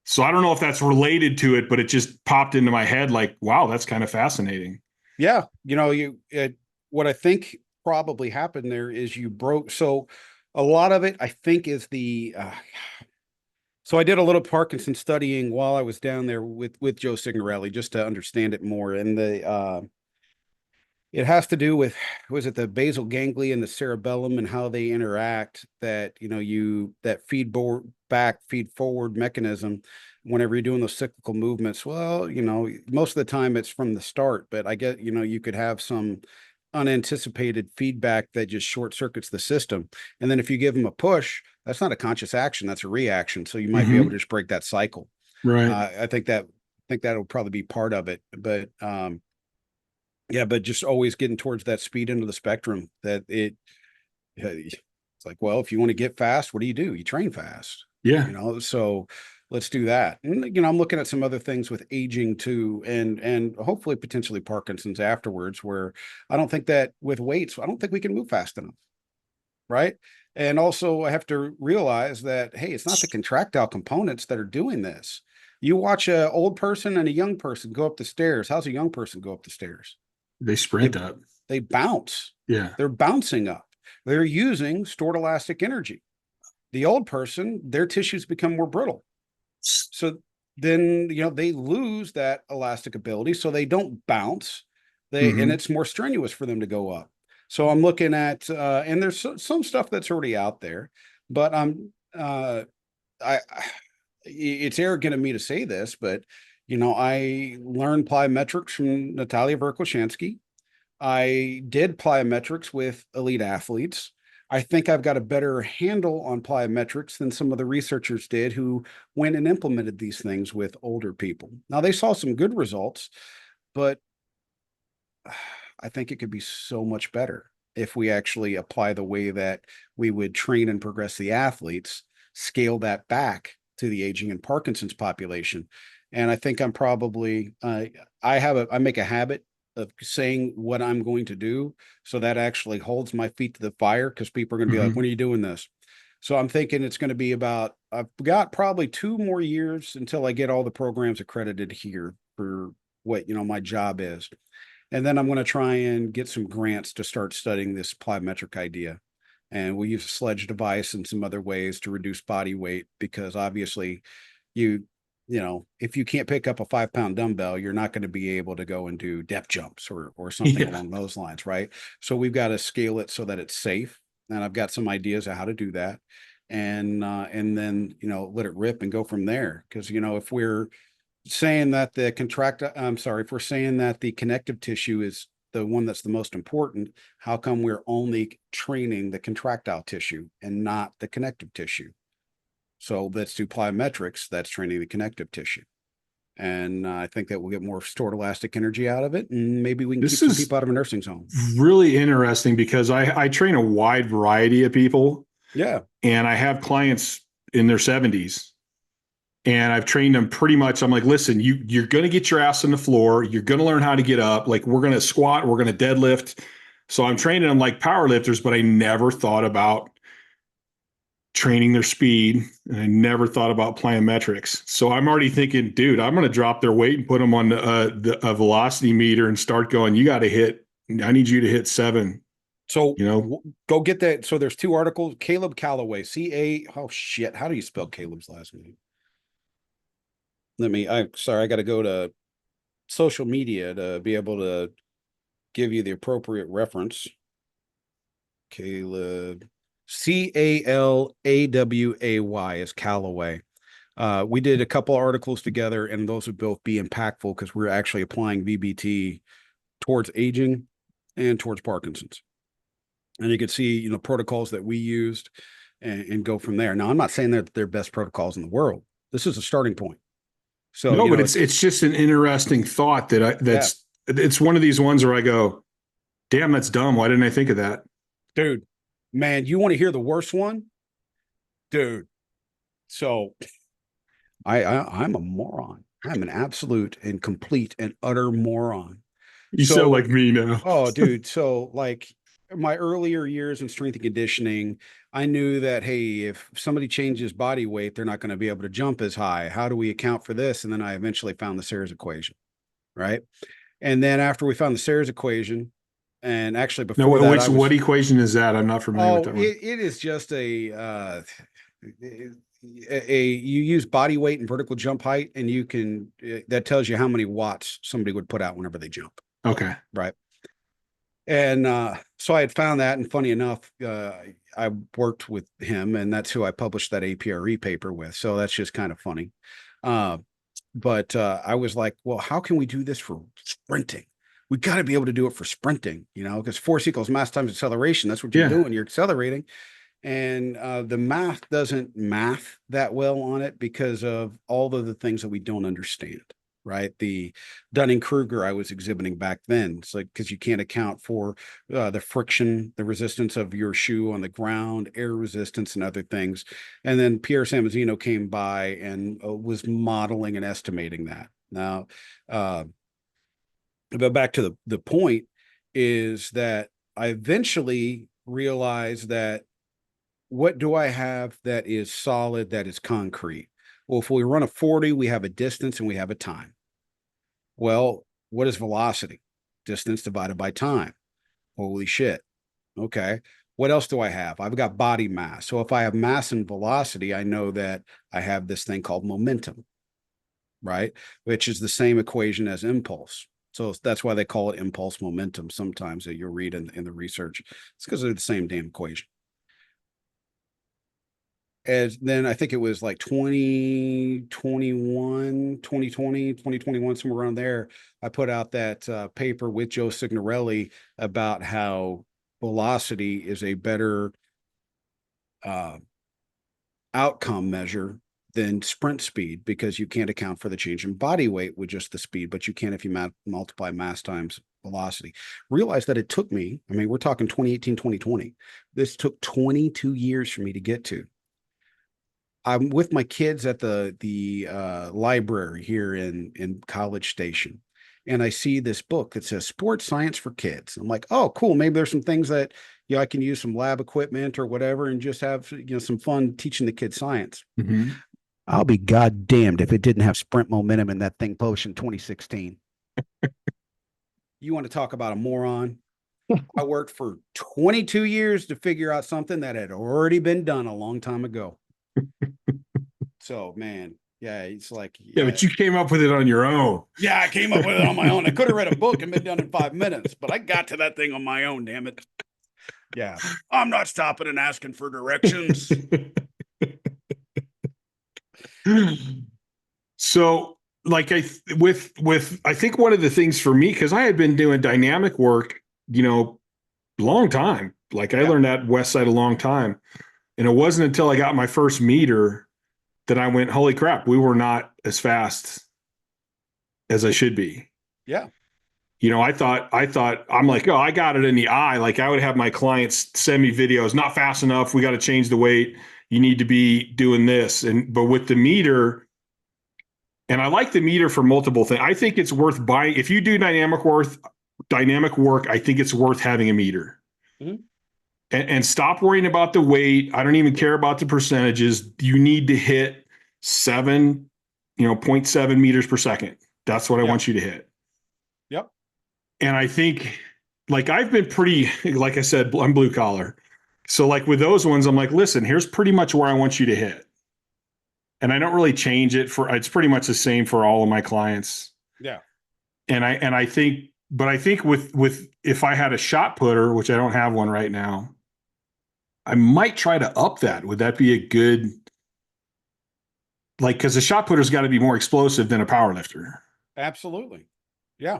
So I don't know if that's related to it, but it just popped into my head like, wow, that's kind of fascinating. Yeah. What I think probably happened there is you broke. So a lot of it, I think, is so I did a little Parkinson studying while I was down there with Joe Signorelli just to understand it more. And it has to do with, was it the basal ganglia and the cerebellum and how they interact, that, that feed forward mechanism whenever you're doing those cyclical movements. Well, most of the time it's from the start, but I get, you could have some unanticipated feedback that just short circuits the system. And then if you give them a push, that's not a conscious action, that's a reaction. So you might be able to just break that cycle. Right. I think that'll probably be part of it, but yeah, but just always getting towards that speed end of the spectrum that it's like, well, if you want to get fast, what do? You train fast. Yeah. So let's do that. And, I'm looking at some other things with aging too, and hopefully potentially Parkinson's afterwards, where I don't think that with weights, I don't think we can move fast enough. Right. And also I have to realize that, hey, it's not the contractile components that are doing this. You watch an old person and a young person go up the stairs. How's a young person go up the stairs? They sprint up. They bounce. Yeah. They're bouncing up. They're using stored elastic energy. The old person, their tissues become more brittle. So then, they lose that elastic ability. So they don't bounce. And it's more strenuous for them to go up. So I'm looking at, and there's some stuff that's already out there, but it's arrogant of me to say this, but I learned plyometrics from Natalia Verkoshansky. I did plyometrics with elite athletes. I think I've got a better handle on plyometrics than some of the researchers did who went and implemented these things with older people. Now, they saw some good results, but I think it could be so much better if we actually apply the way that we would train and progress the athletes, scale that back to the aging and Parkinson's population. And I think I'm probably, I make a habit of saying what I'm going to do. So that actually holds my feet to the fire, because people are going to be like, when are you doing this? So I'm thinking it's going to be I've got probably 2 more years until I get all the programs accredited here for what, my job is. And then I'm going to try and get some grants to start studying this plyometric idea. And we'll use a sledge device and some other ways to reduce body weight, because obviously if you can't pick up a 5-pound dumbbell, you're not going to be able to go and do depth jumps or something along those lines, right? So we've got to scale it so that it's safe. And I've got some ideas of how to do that. And then, let it rip and go from there. Because, if we're saying that if we're saying that the connective tissue is the one that's the most important, how come we're only training the contractile tissue and not the connective tissue? So let's do plyometrics. That's training the connective tissue. And I think that we'll get more stored elastic energy out of it. And maybe we can keep some people out of a nursing home. Really interesting, because I train a wide variety of people. Yeah. And I have clients in their 70s. And I've trained them pretty much. I'm like, listen, you're going to get your ass on the floor. You're going to learn how to get up. Like, we're going to squat. We're going to deadlift. So I'm training them like power lifters, but I never thought about training their speed. And I never thought about plyometrics. So I'm already thinking, dude, I'm going to drop their weight and put them on a velocity meter and start going, I need you to hit 7. So, go get that. So there's 2 articles. Caleb Calloway, oh shit. How do you spell Caleb's last name? I got to go to social media to be able to give you the appropriate reference. Caleb, Calaway is Callaway. We did a couple articles together, and those would both be impactful because we're actually applying VBT towards aging and towards Parkinson's. And you could see, protocols that we used and go from there. Now, I'm not saying that they're best protocols in the world. This is a starting point. So no, but it's just an interesting thought it's one of these ones where I go, damn, that's dumb. Why didn't I think of that? Dude, man, you want to hear the worst one? Dude. So I'm a moron. I'm an absolute and complete and utter moron. You sound like me now. Oh, dude. So like my earlier years in strength and conditioning, I knew that, hey, if somebody changes body weight, they're not going to be able to jump as high. How do we account for this? And then I eventually found the Sayers equation, right? And then after we found the Sayers equation, and actually before what equation is that? I'm not familiar with that one. It is just you use body weight and vertical jump height, and that tells you how many watts somebody would put out whenever they jump. Okay. Right. And so I had found that, and funny enough, I worked with him, and that's who I published that APRE paper with. So that's just kind of funny. But I was like, well, how can we do this for sprinting? We got to be able to do it for sprinting, because force equals mass times acceleration. That's what you're doing. You're accelerating. And the math doesn't math that well on it because of all of the things that we don't understand. Right. The Dunning-Kruger I was exhibiting back then. It's like, because you can't account for the friction, the resistance of your shoe on the ground, air resistance and other things. And then Pierre Samazino came by and was modeling and estimating that. Now, but back to the point is that I eventually realized that what do I have that is solid, that is concrete? Well, if we run a 40, we have a distance and we have a time. Well, what is velocity? Distance divided by time. Holy shit. Okay. What else do I have? I've got body mass. So if I have mass and velocity, I know that I have this thing called momentum, right? Which is the same equation as impulse. So that's why they call it impulse momentum sometimes that you'll read in the research. It's because they're the same damn equation. as then I think it was like 2021, 2020, 2021, somewhere around there. I put out that paper with Joe Signorelli about how velocity is a better uh, outcome measure than sprint speed, because you can't account for the change in body weight with just the speed, but you can if you multiply mass times velocity. Realize that it took me, I mean, we're talking 2018, 2020. This took 22 years for me to get to. I'm with my kids at the library here in College Station, and I see this book that says Sports Science for Kids. I'm like, oh, cool. Maybe there's some things that I can use some lab equipment or whatever, and just have some fun teaching the kids science. Mm-hmm. I'll be goddamned if it didn't have sprint momentum in that thing published in 2016. You want to talk about a moron? I worked for 22 years to figure out something that had already been done a long time ago. So, man, yeah, it's like, Yeah, but you came up with it on your own. Yeah, I came up with it on my own. I could have read a book and been done in 5 minutes, but I got to that thing on my own, damn it. Yeah, I'm not stopping and asking for directions. So, like, I think one of the things for me, because I had been doing dynamic work, long time. Like, I learned that West Side a long time. And it wasn't until I got my first meter that I went, holy crap, we were not as fast as I should be. Yeah. I thought I'm like, oh, I got it in the eye. Like, I would have my clients send me videos, not fast enough. We got to change the weight. You need to be doing this. But with the meter, and I like the meter for multiple things. I think it's worth buying. If you do dynamic work, I think it's worth having a meter. Mm-hmm. And stop worrying about the weight. I don't even care about the percentages. You need to hit 0.7 meters per second. That's what I want you to hit. Yep. And I think, like, I've been pretty, like I said, I'm blue collar. So, like, with those ones, I'm like, listen, here's pretty much where I want you to hit. And I don't really change it it's pretty much the same for all of my clients. Yeah. And I think with if I had a shot putter, which I don't have one right now, I might try to up that. Would that be a good, because a shot putter's got to be more explosive than a power lifter. Absolutely. Yeah.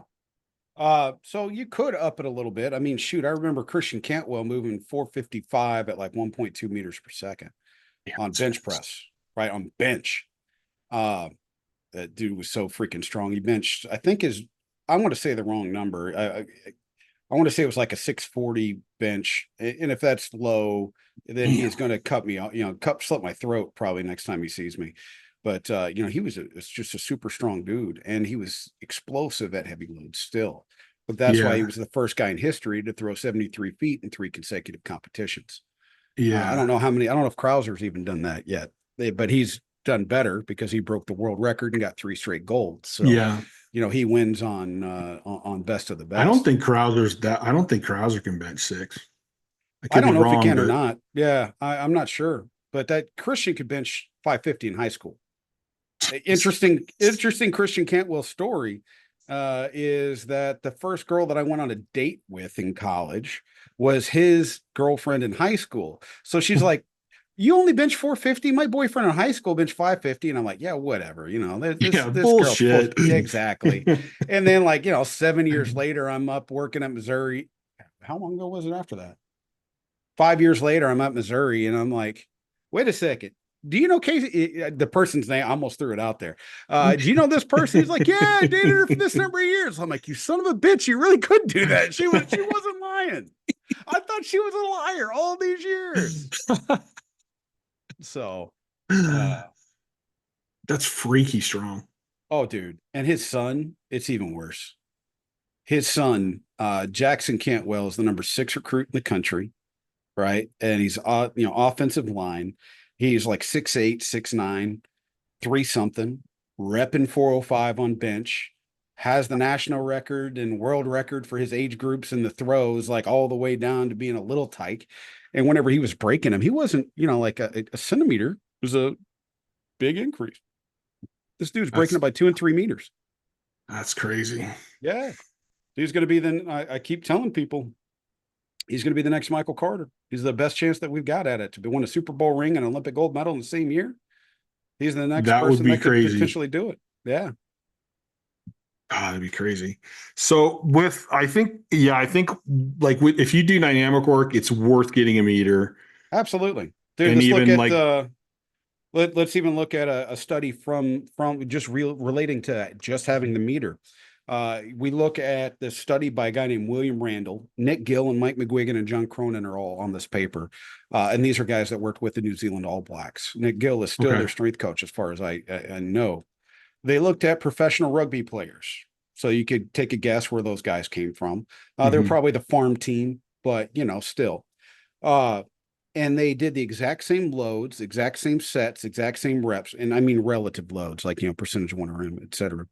So you could up it a little bit. I mean, shoot, I remember Christian Cantwell moving 455 at like 1.2 meters per second on bench press, right? On bench. That dude was so freaking strong. He benched, I want to say the wrong number. I want to say it was like a 640 bench. And if that's low, then he's going to cut me out, slit my throat probably next time he sees me. But, he was just a super strong dude, and he was explosive at heavy loads still. But that's why he was the first guy in history to throw 73 feet in 3 consecutive competitions. Yeah. I don't know if Krauser's even done that yet, but he's done better because he broke the world record and got 3 straight golds. So, he wins on best of the best. I don't think Krauser can bench 6. I don't know if he can or not. Yeah, I'm not sure. But that Christian could bench 550 in high school. Interesting Christian Cantwell story is that the first girl that I went on a date with in college was his girlfriend in high school. So she's like, you only bench 450? My boyfriend in high school benched 550. And I'm like, yeah, whatever. This bullshit. Exactly. And then 7 years later, I'm up working at Missouri. How long ago was it after that? 5 years later, I'm at Missouri, and I'm like, wait a second. Do you know Casey? The person's name, I almost threw it out there. Do you know this person? He's like, yeah, I dated her for this number of years. I'm like, you son of a bitch, you really could do that. She wasn't lying. I thought she was a liar all these years. So that's freaky strong. Oh, dude. And his son, it's even worse. His son, Jackson Cantwell, is the number 6 recruit in the country, right? And he's offensive line. He's like 6'8", 6'9", 3-something, repping 405 on bench, has the national record and world record for his age groups and the throws, like all the way down to being a little tyke. And whenever he was breaking them, he wasn't, like a centimeter. It was a big increase. This dude's breaking it by 2 and 3 meters. That's crazy. Yeah. He's going to be I keep telling people, He's going to be the next Michael Carter. He's the best chance that we've got at it to win a Super Bowl ring and an Olympic gold medal in the same year. He's the next That would person be that could crazy. potentially do it. Yeah. Oh, that'd be crazy. So I think like if you do dynamic work, it's worth getting a meter. Absolutely. Dude, And let's look even at like, let's even look at a study from just relating to just having the meter. We look at the study by a guy named William Randall, Nick Gill, and Mike McGuigan and John Cronin are all on this paper. And these are guys that worked with the New Zealand All Blacks. Nick Gill is still Okay. their strength coach, as far as I know. They looked at professional rugby players. So you could take a guess where those guys came from. They're probably the farm team, but still. And they did the exact same loads, exact same sets, exact same reps. And I mean relative loads, like, percentage of 1RM, et cetera.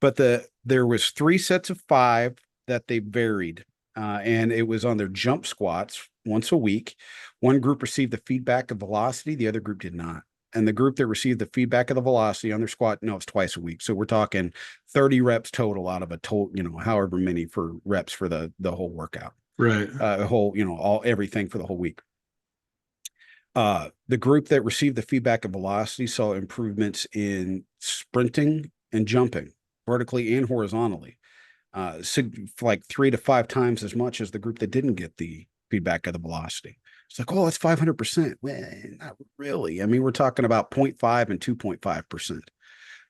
But there was 3 sets of 5 that they varied. And it was on their jump squats once a week. One group received the feedback of velocity, the other group did not. And the group that received the feedback of the velocity on their squat, no, it's twice a week. So we're talking 30 reps total out of a total, however many for reps for the whole workout. right. Everything for the whole week. The group that received the feedback of velocity saw improvements in sprinting and jumping, vertically and horizontally, like 3 to 5 times as much as the group that didn't get the feedback of the velocity. It's like, oh, that's 500%. Well, not really. I mean, we're talking about 0.5 and 2.5%.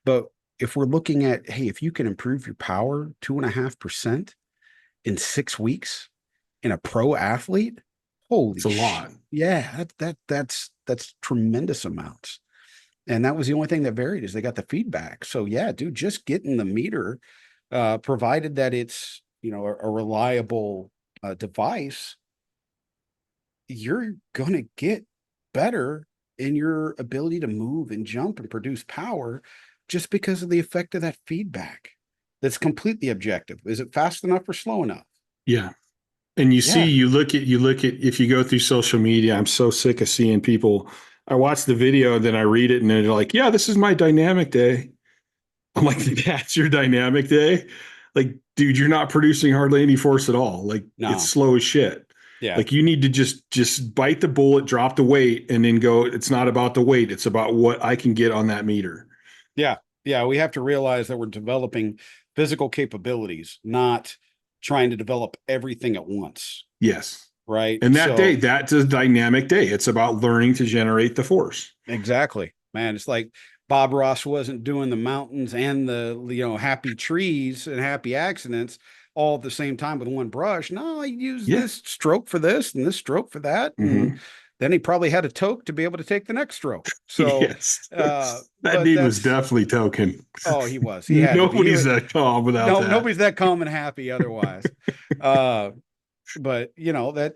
But if we're looking at, hey, if you can improve your power 2.5% in 6 weeks in a pro athlete, holy It's a lot. Yeah, that's tremendous amounts. And that was the only thing that varied is they got the feedback. So yeah, dude, just getting the meter, provided that it's, a reliable device, you're going to get better in your ability to move and jump and produce power just because of the effect of that feedback. That's completely objective. Is it fast enough or slow enough? Yeah. And Yeah. you look at, if you go through social media, I'm so sick of seeing people. I watch the video, then I read it and they're like, yeah, this is my dynamic day. I'm like, that's your dynamic day? Like, dude, you're not producing hardly any force at all. Like, No. it's slow as shit. Yeah. Like, you need to just bite the bullet, drop the weight, and then go, it's not about the weight. It's about what I can get on that meter. Yeah. Yeah. We have to realize that we're developing physical capabilities, not trying to develop everything at once. Yes. Right. And that's a dynamic day. It's about learning to generate the force. Exactly, man. It's like Bob Ross wasn't doing the mountains and the, happy trees and happy accidents all at the same time with one brush. No, he used this stroke for this and this stroke for that. And then he probably had a toke to be able to take the next stroke. So yes. That dude was definitely token. Oh, he was. He had nobody's that calm without that. Nobody's that calm and happy otherwise. But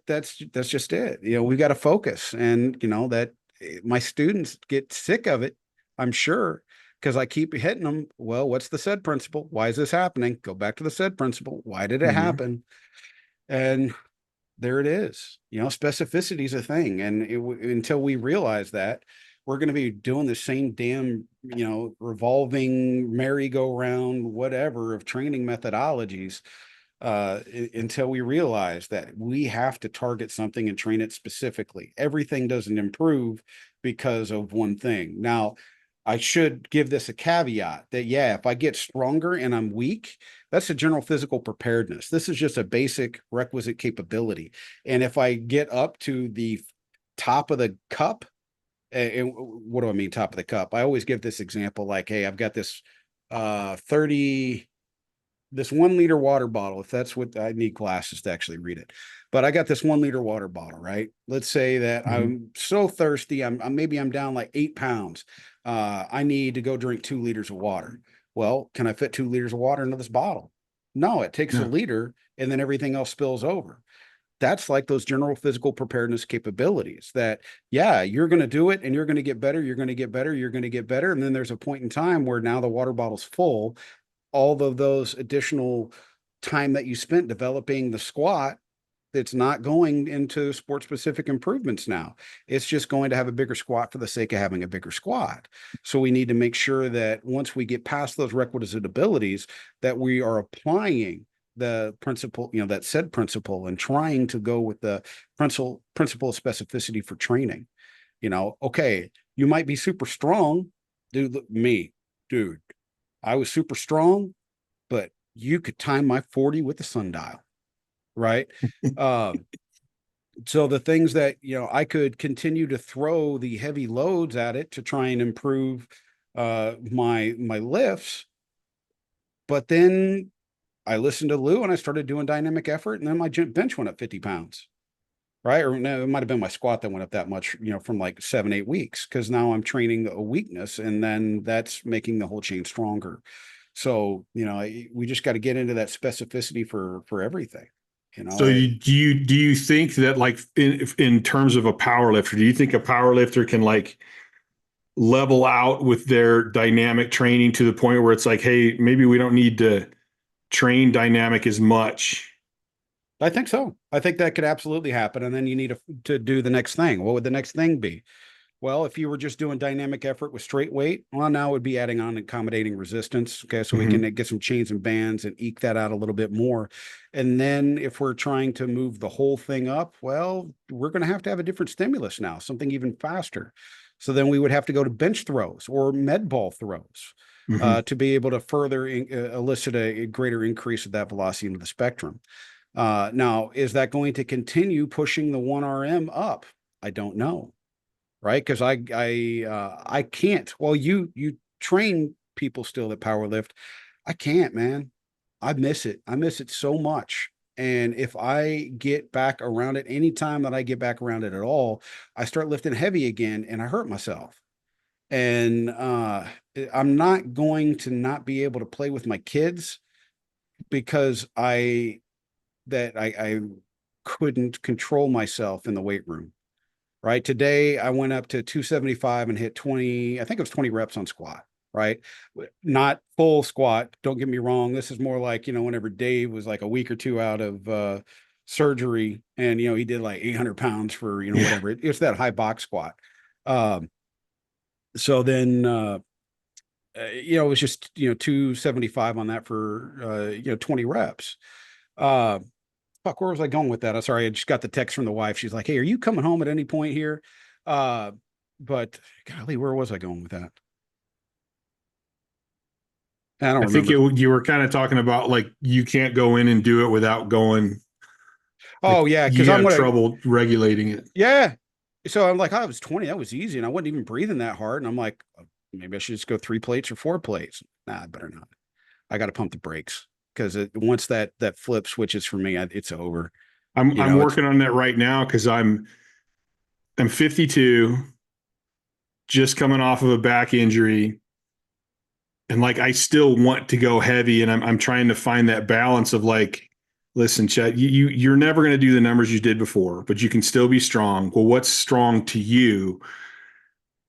that's just it. We've got to focus, and that my students get sick of it, I'm sure, because I keep hitting them. Well, what's the SAID principle? Why is this happening? Go back to the SAID principle. Why did it happen? And there it is. Specificity is a thing, and until we realize that, we're going to be doing the same damn revolving merry-go-round whatever of training methodologies until we realize that we have to target something and train it specifically. Everything doesn't improve because of one thing. Now, I should give this a caveat that, yeah, if I get stronger and I'm weak, that's a general physical preparedness. This is just a basic requisite capability. And if I get up to the top of the cup, and what do I mean top of the cup? I always give this example like, hey, I've got this 1 liter water bottle, if that's what I need glasses to actually read it. But I got this 1 liter water bottle, right? Let's say that I'm so thirsty. Maybe I'm down like 8 pounds. I need to go drink 2 liters of water. Well, can I fit 2 liters of water into this bottle? No, it takes a liter and then everything else spills over. That's like those general physical preparedness capabilities that, yeah, you're going to do it and you're going to get better. You're going to get better. You're going to get better. And then there's a point in time where now the water bottle's full. All of those additional time that you spent developing the squat, it's not going into sport specific improvements now. It's just going to have a bigger squat for the sake of having a bigger squat. So we need to make sure that once we get past those requisite abilities, that we are applying the principle, that said principle, and trying to go with the principle of specificity for training. Okay, you might be super strong, dude. Dude, I was super strong, but you could time my 40 with the sundial, right? So the things that, I could continue to throw the heavy loads at it to try and improve my lifts. But then I listened to Lou and I started doing dynamic effort, and then my bench went up 50 pounds. Right. Or no, it might have been my squat that went up that much, from like 7, 8 weeks, because now I'm training a weakness, and then that's making the whole chain stronger. So, we just got to get into that specificity for everything. So do you think that, like, in terms of a power lifter, do you think a power lifter can like level out with their dynamic training to the point where it's like, hey, maybe we don't need to train dynamic as much? I think so. I think that could absolutely happen. And then you need to do the next thing. What would the next thing be? Well, if you were just doing dynamic effort with straight weight, well, now it would be adding on accommodating resistance. Okay. So we can get some chains and bands and eke that out a little bit more. And then if we're trying to move the whole thing up, well, we're going to have a different stimulus now, something even faster. So then we would have to go to bench throws or med ball throws to be able to further elicit a greater increase of that velocity into the spectrum. Now, is that going to continue pushing the 1RM up? I don't know. Right. Because I can't. Well, you train people still that power lift. I can't, man. I miss it. I miss it so much. And if I get back around it, anytime that I get back around it at all, I start lifting heavy again and I hurt myself. And I'm not going to not be able to play with my kids because I couldn't control myself in the weight room. Right. Today, I went up to 275 and hit 20, I think it was 20 reps on squat. Right. Not full squat. Don't get me wrong. This is more like, whenever Dave was like a week or two out of surgery, and, he did like 800 pounds for, whatever. It's that high box squat. So then, it was just, 275 on that for, 20 reps. Fuck, where was I going with that? I'm sorry. I just got the text from the wife. She's like, hey, are you coming home at any point here? But golly, where was I going with that? I don't remember. Think you were kind of talking about like, you can't go in and do it without going. Oh, like, yeah. Because I'm trouble regulating it. Yeah. So I'm like, I was 20. That was easy. And I wasn't even breathing that hard. And I'm like, maybe I should just go 3 plates or 4 plates. Nah, I better not. I got to pump the brakes. Because once that flip switches for me, it's over. I'm working on that right now because I'm 52, just coming off of a back injury, and like I still want to go heavy, and I'm trying to find that balance of like, listen, Chet, you're never going to do the numbers you did before, but you can still be strong. Well, what's strong to you,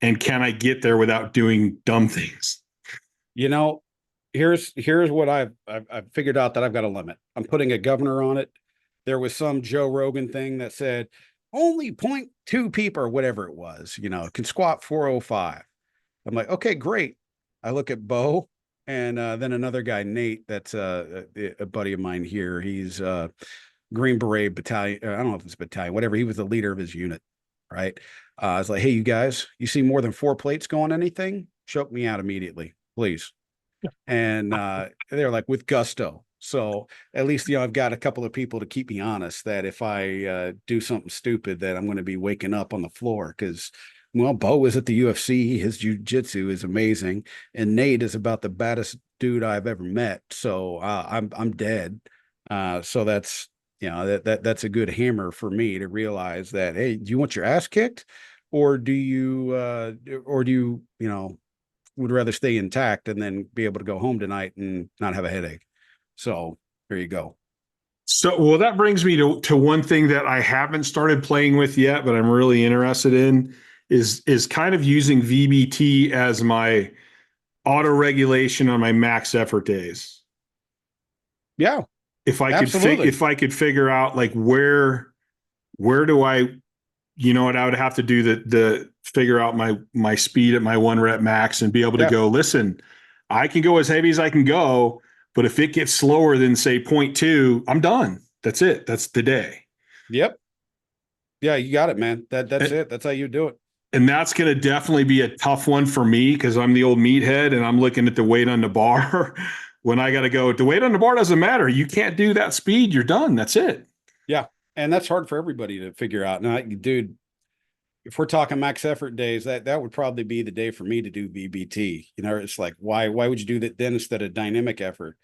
and can I get there without doing dumb things? Here's what I've figured out that I've got a limit. I'm putting a governor on it. There was some Joe Rogan thing that said only 0.2 people or whatever it was, can squat 405. I'm like, okay, great. I look at Bo and then another guy, Nate, that's a buddy of mine here. He's Green Beret battalion. I don't know if it's battalion, whatever. He was the leader of his unit. Right. I was like, hey, you guys, you see more than 4 plates going anything? Choke me out immediately, please. And they're like, with gusto. So at least, I've got a couple of people to keep me honest that if I do something stupid, that I'm going to be waking up on the floor. Because, well, Bo is at the UFC. His jiu-jitsu is amazing. And Nate is about the baddest dude I've ever met. So I'm dead. So that's, that's a good hammer for me to realize that, hey, do you want your ass kicked? Or do you, would rather stay intact and then be able to go home tonight and not have a headache. So there you go. So, well, that brings me to one thing that I haven't started playing with yet, but I'm really interested in is kind of using VBT as my auto regulation on my max effort days. Yeah. If I could figure out like where do I, I would have to do the figure out my speed at my 1 rep max and be able to go, listen, I can go as heavy as I can go, But if it gets slower than say 0.2, I'm done. That's it. That's the day. Yep. Yeah, you got it, man. That's it. That's how you do it. And that's going to definitely be a tough one for me because I'm the old meathead and I'm looking at the weight on the bar. When I got to go, the weight on the bar doesn't matter. You can't do that speed. You're done. That's it. Yeah. And that's hard for everybody to figure out. Now, dude, if we're talking max effort days, that would probably be the day for me to do VBT. You know, it's like, why would you do that then instead of dynamic effort?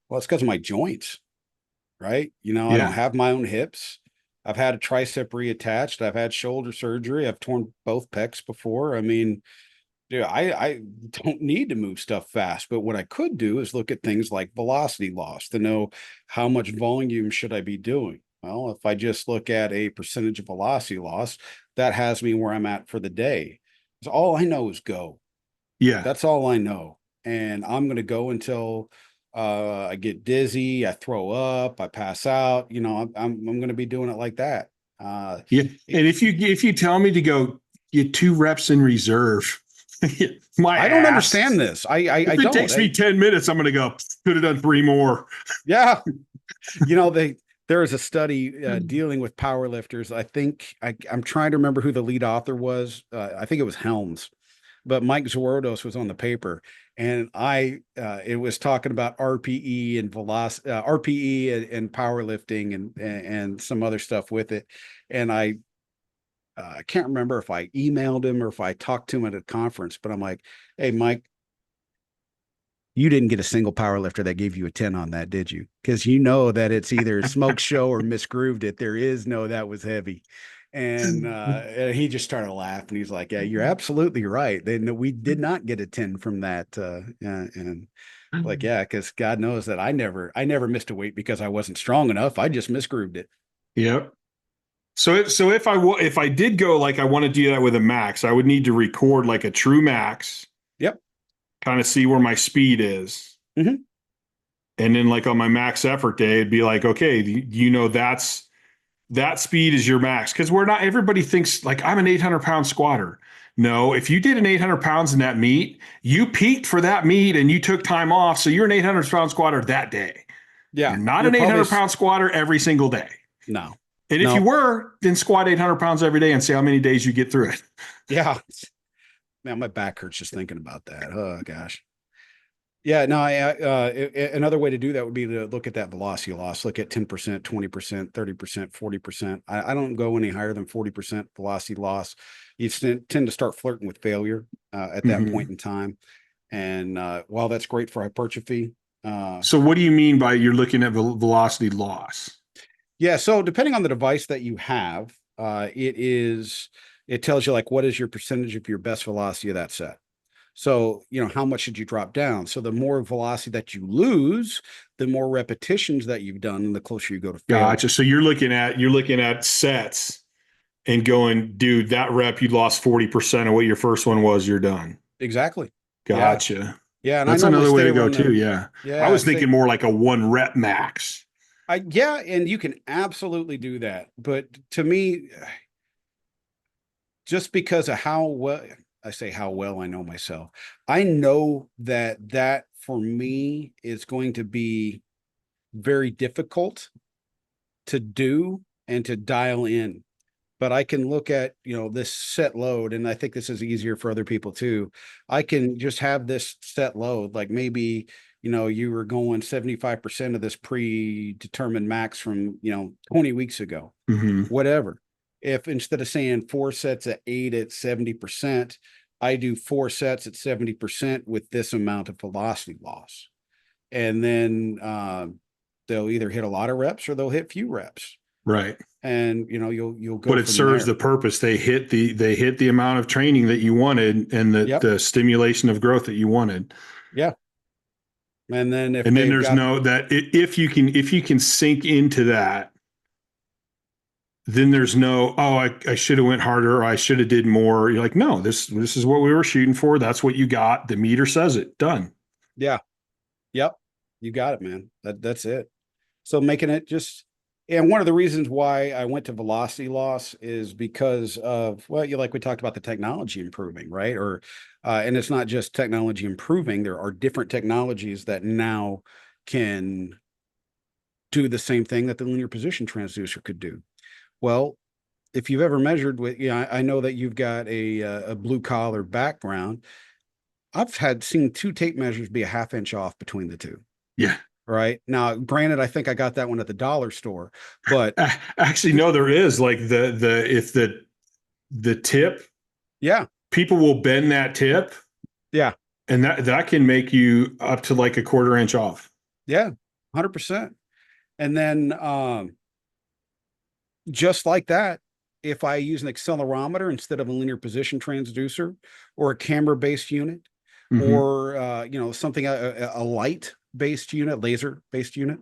Well, it's because of my joints, right? You know, I don't have my own hips. I've had a tricep reattached. I've had shoulder surgery. I've torn both pecs before. I mean, dude, I don't need to move stuff fast, but what I could do is look at things like velocity loss to know how much volume should I be doing. Well, if I just look at a percentage of velocity loss, that has me where I'm at for the day. So all I know is go. Yeah. That's all I know. And I'm going to go until I get dizzy, I throw up, I pass out. You know, I'm going to be doing it like that. Yeah. And if you tell me to go get 2 reps in reserve, I don't understand this. If it takes me 10 minutes, I'm going to go, could have done 3 more. Yeah. You know, there is a study dealing with power lifters. I think I'm trying to remember who the lead author was. I think it was Helms, but Mike Zwardos was on the paper, and it was talking about RPE and velocity, RPE and powerlifting and some other stuff with it. And I can't remember if I emailed him or if I talked to him at a conference, but I'm like, hey, Mike, you didn't get a single power lifter that gave you a 10 on that, did you? Because you know that it's either smoke show or misgrooved it. There is no, that was heavy. And he just started laughing. He's like, yeah, you're absolutely right. We did not get a 10 from that. And like, yeah, because God knows that I never missed a weight because I wasn't strong enough. I just misgrooved it. Yep. So if I did go like I want to do that with a max, I would need to record like a true max. Yep. Kind of see where my speed is. Mm-hmm. And then like on my max effort day, it'd be like, okay, you know, that speed is your max. Cause everybody thinks like I'm an 800-pound squatter. No, if you did an 800 pounds in that meet, you peaked for that meet and you took time off. So you're an 800-pound squatter that day. Yeah. You're not an 800-pound squatter every single day. No. And if you were, then squat 800 pounds every day and see how many days you get through it. Yeah. Man, my back hurts just thinking about that. Oh gosh. Yeah, no, another way to do that would be to look at that velocity loss, look at 10%, 20%, 30%, 40%. I don't go any higher than 40% velocity loss. You tend to start flirting with failure at that point in time. And while that's great for hypertrophy. So what do you mean by you're looking at velocity loss? Yeah, so depending on the device that you have, it tells you like what is your percentage of your best velocity of that set. So, you know, how much should you drop down? So the more velocity that you lose, the more repetitions that you've done, and the closer you go to failure. Gotcha. So you're looking at sets and going, dude, that rep, you lost 40% of what your first one was, you're done. Exactly. Gotcha. Yeah. And that's another way to go too. Yeah. I was thinking more like a 1 rep max. And you can absolutely do that. But to me, just because of how well I know myself, I know that for me is going to be very difficult to do and to dial in. But I can look at, you know, this set load, and I think this is easier for other people too. I can just have this set load, like maybe, you know, you were going 75% of this predetermined max from, you know, 20 weeks ago, whatever. If instead of saying 4 sets at 8 at 70%, I do 4 sets at 70% with this amount of velocity loss. And then they'll either hit a lot of reps or they'll hit few reps. Right. And you know, you'll go. But it serves the purpose. They hit the amount of training that you wanted and the stimulation of growth that you wanted. Yeah. And then if you can sink into that, then there's no, I should have went harder, or I should have did more. You're like, no, this is what we were shooting for. That's what you got. The meter says it. Done. Yeah. Yep. You got it, man. That's it. So making it just, and one of the reasons why I went to velocity loss is because of, well, we talked about the technology improving, right? Or, and it's not just technology improving. There are different technologies that now can do the same thing that the linear position transducer could do. Well, if you've ever measured with, I know that you've got a blue collar background. I've seen two tape measures be a half inch off between the two. Yeah. Right now, granted, I think I got that one at the dollar store, but Actually, no, there is like if the tip, yeah, people will bend that tip. Yeah. And that can make you up to like a quarter inch off. Yeah. 100%. And then, just like that, if I use an accelerometer instead of a linear position transducer or a camera based unit, or, something, a light based unit, laser based unit,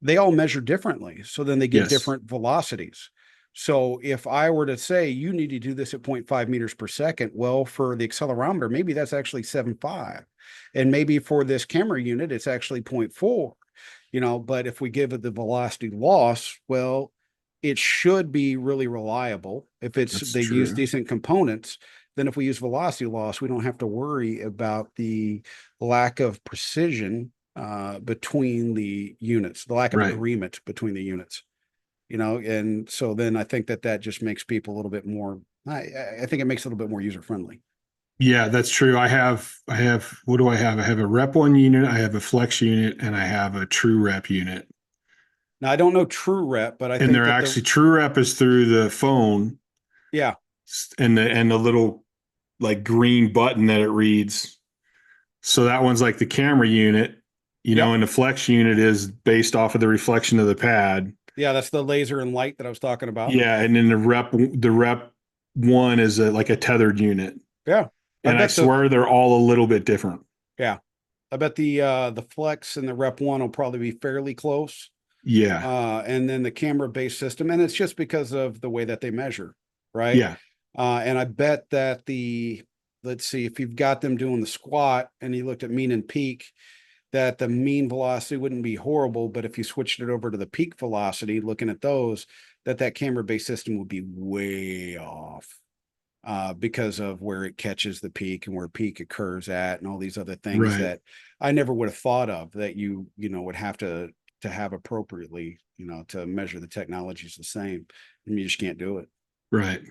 they all measure differently. So then they get Yes. different velocities. So if I were to say you need to do this at 0.5 meters per second, well, for the accelerometer, maybe that's actually 7.5. And maybe for this camera unit, it's actually 0.4, but if we give it the velocity loss, well, it should be really reliable. If they use decent components, then if we use velocity loss, we don't have to worry about the lack of precision between the units, the lack of agreement between the units, and so then I think that just makes people a little bit more, I think it makes it a little bit more user friendly. Yeah, that's true. I have, what do I have? I have a rep 1 unit, I have a flex unit, and I have a true rep unit. Now I don't know true rep, but I think they're actually true rep is through the phone. Yeah. And the little like green button that it reads. So that one's like the camera unit, and the flex unit is based off of the reflection of the pad. Yeah, that's the laser and light that I was talking about. Yeah, and then the rep 1 is like a tethered unit. Yeah. And I swear they're all a little bit different. Yeah. I bet the flex and the rep 1 will probably be fairly close. Yeah. And then the camera based system, and it's just because of the way that they measure, right? Yeah. And I bet that let's see, if you've got them doing the squat and you looked at mean and peak, that the mean velocity wouldn't be horrible, but if you switched it over to the peak velocity, looking at those, that camera based system would be way off. Because of where it catches the peak and where peak occurs at and all these other things that I never would have thought of that you would have to have appropriately, to measure the technology is the same, and you just can't do it. Right.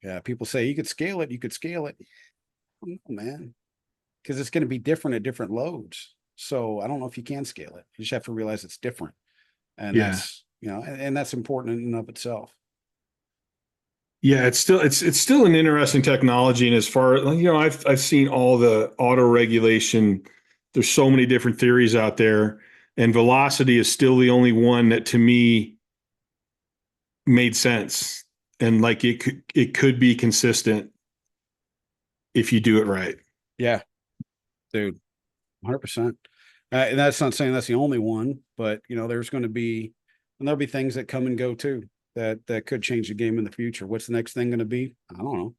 Yeah. People say you could scale it. Oh, man, because it's going to be different at different loads. So I don't know if you can scale it. You just have to realize it's different. And that's, and that's important in and of itself. Yeah, it's still an interesting technology. And as far as, I've seen all the auto regulation. There's so many different theories out there, and velocity is still the only one that to me made sense. And like it could be consistent if you do it right. Yeah, dude, 100%. And that's not saying that's the only one, but there's going to be, and there'll be things that come and go too. That could change the game in the future. What's the next thing going to be? I don't know.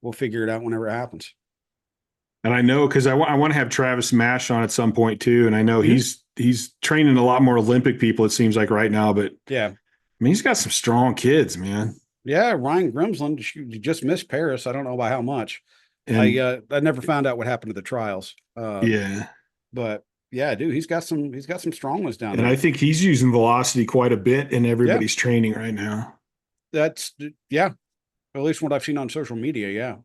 We'll figure it out whenever it happens. And I know, because I want to have Travis Mash on at some point too. And I know he's training a lot more Olympic people, it seems like right now. But yeah, I mean, he's got some strong kids, man. Yeah, Ryan Grimsland just missed Paris. I don't know by how much. And I never found out what happened to the trials. But yeah, dude, he's got some strong ones down there. And I think he's using velocity quite a bit in everybody's training right now. That's at least what I've seen on social media. Yeah.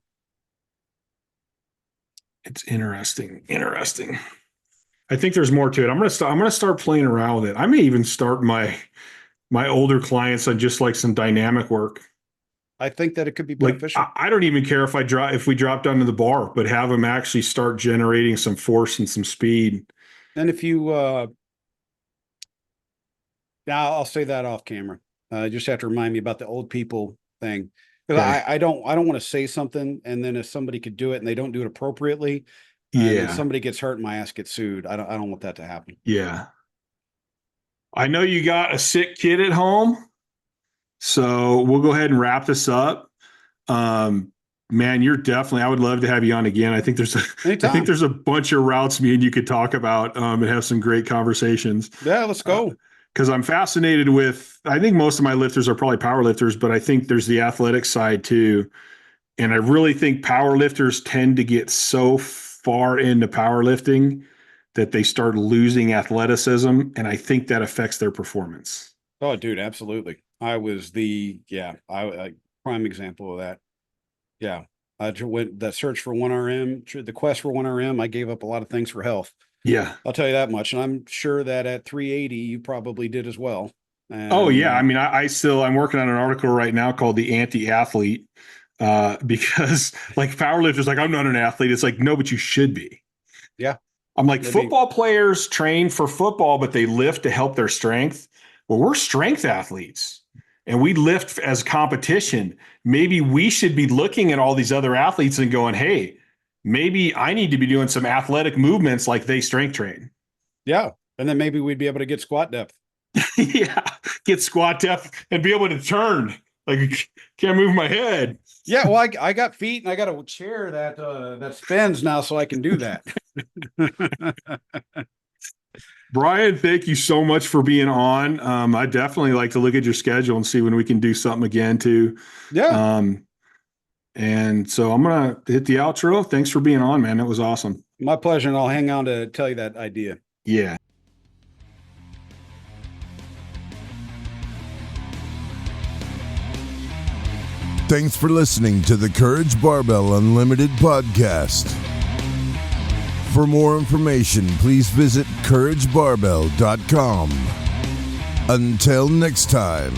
It's interesting. I think there's more to it. I'm gonna start playing around with it. I may even start my older clients on just like some dynamic work. I think that it could be beneficial. I don't even care if we drop down to the bar, but have them actually start generating some force and some speed. And if you, I'll say that off camera. You just have to remind me about the old people thing. Because I don't want to say something, and then if somebody could do it and they don't do it appropriately, and then somebody gets hurt and my ass gets sued. I don't want that to happen. Yeah. I know you got a sick kid at home, so we'll go ahead and wrap this up. Man, you're definitely, I would love to have you on again. I think there's a bunch of routes me and you could talk about and have some great conversations. Yeah, let's go. Because I'm fascinated with, I think most of my lifters are probably power lifters, but I think there's the athletic side too. And I really think power lifters tend to get so far into powerlifting that they start losing athleticism. And I think that affects their performance. Oh, dude, absolutely. I was I prime example of that. Yeah. I went the search for 1RM, the quest for 1RM. I gave up a lot of things for health. Yeah. I'll tell you that much. And I'm sure that at 380, you probably did as well. And, oh yeah. I mean, I'm working on an article right now called The Anti-Athlete, because like powerlifters, like, I'm not an athlete. It's like, no, but you should be. Yeah. I'm like, football players train for football, but they lift to help their strength. Well, we're strength athletes and we lift as competition. Maybe we should be looking at all these other athletes and going, hey, maybe I need to be doing some athletic movements like they strength train. Yeah. And then maybe we'd be able to get squat depth. Yeah. Get squat depth and be able to turn. Like, can't move my head. Yeah. Well, I got feet and I got a chair that spins now, so I can do that. Bryan, thank you so much for being on. I definitely like to look at your schedule and see when we can do something again too. Yeah. And so I'm going to hit the outro. Thanks for being on, man. It was awesome. My pleasure. And I'll hang on to tell you that idea. Yeah. Thanks for listening to the Courage Barbell Unlimited podcast. For more information, please visit CourageBarbell.com. Until next time.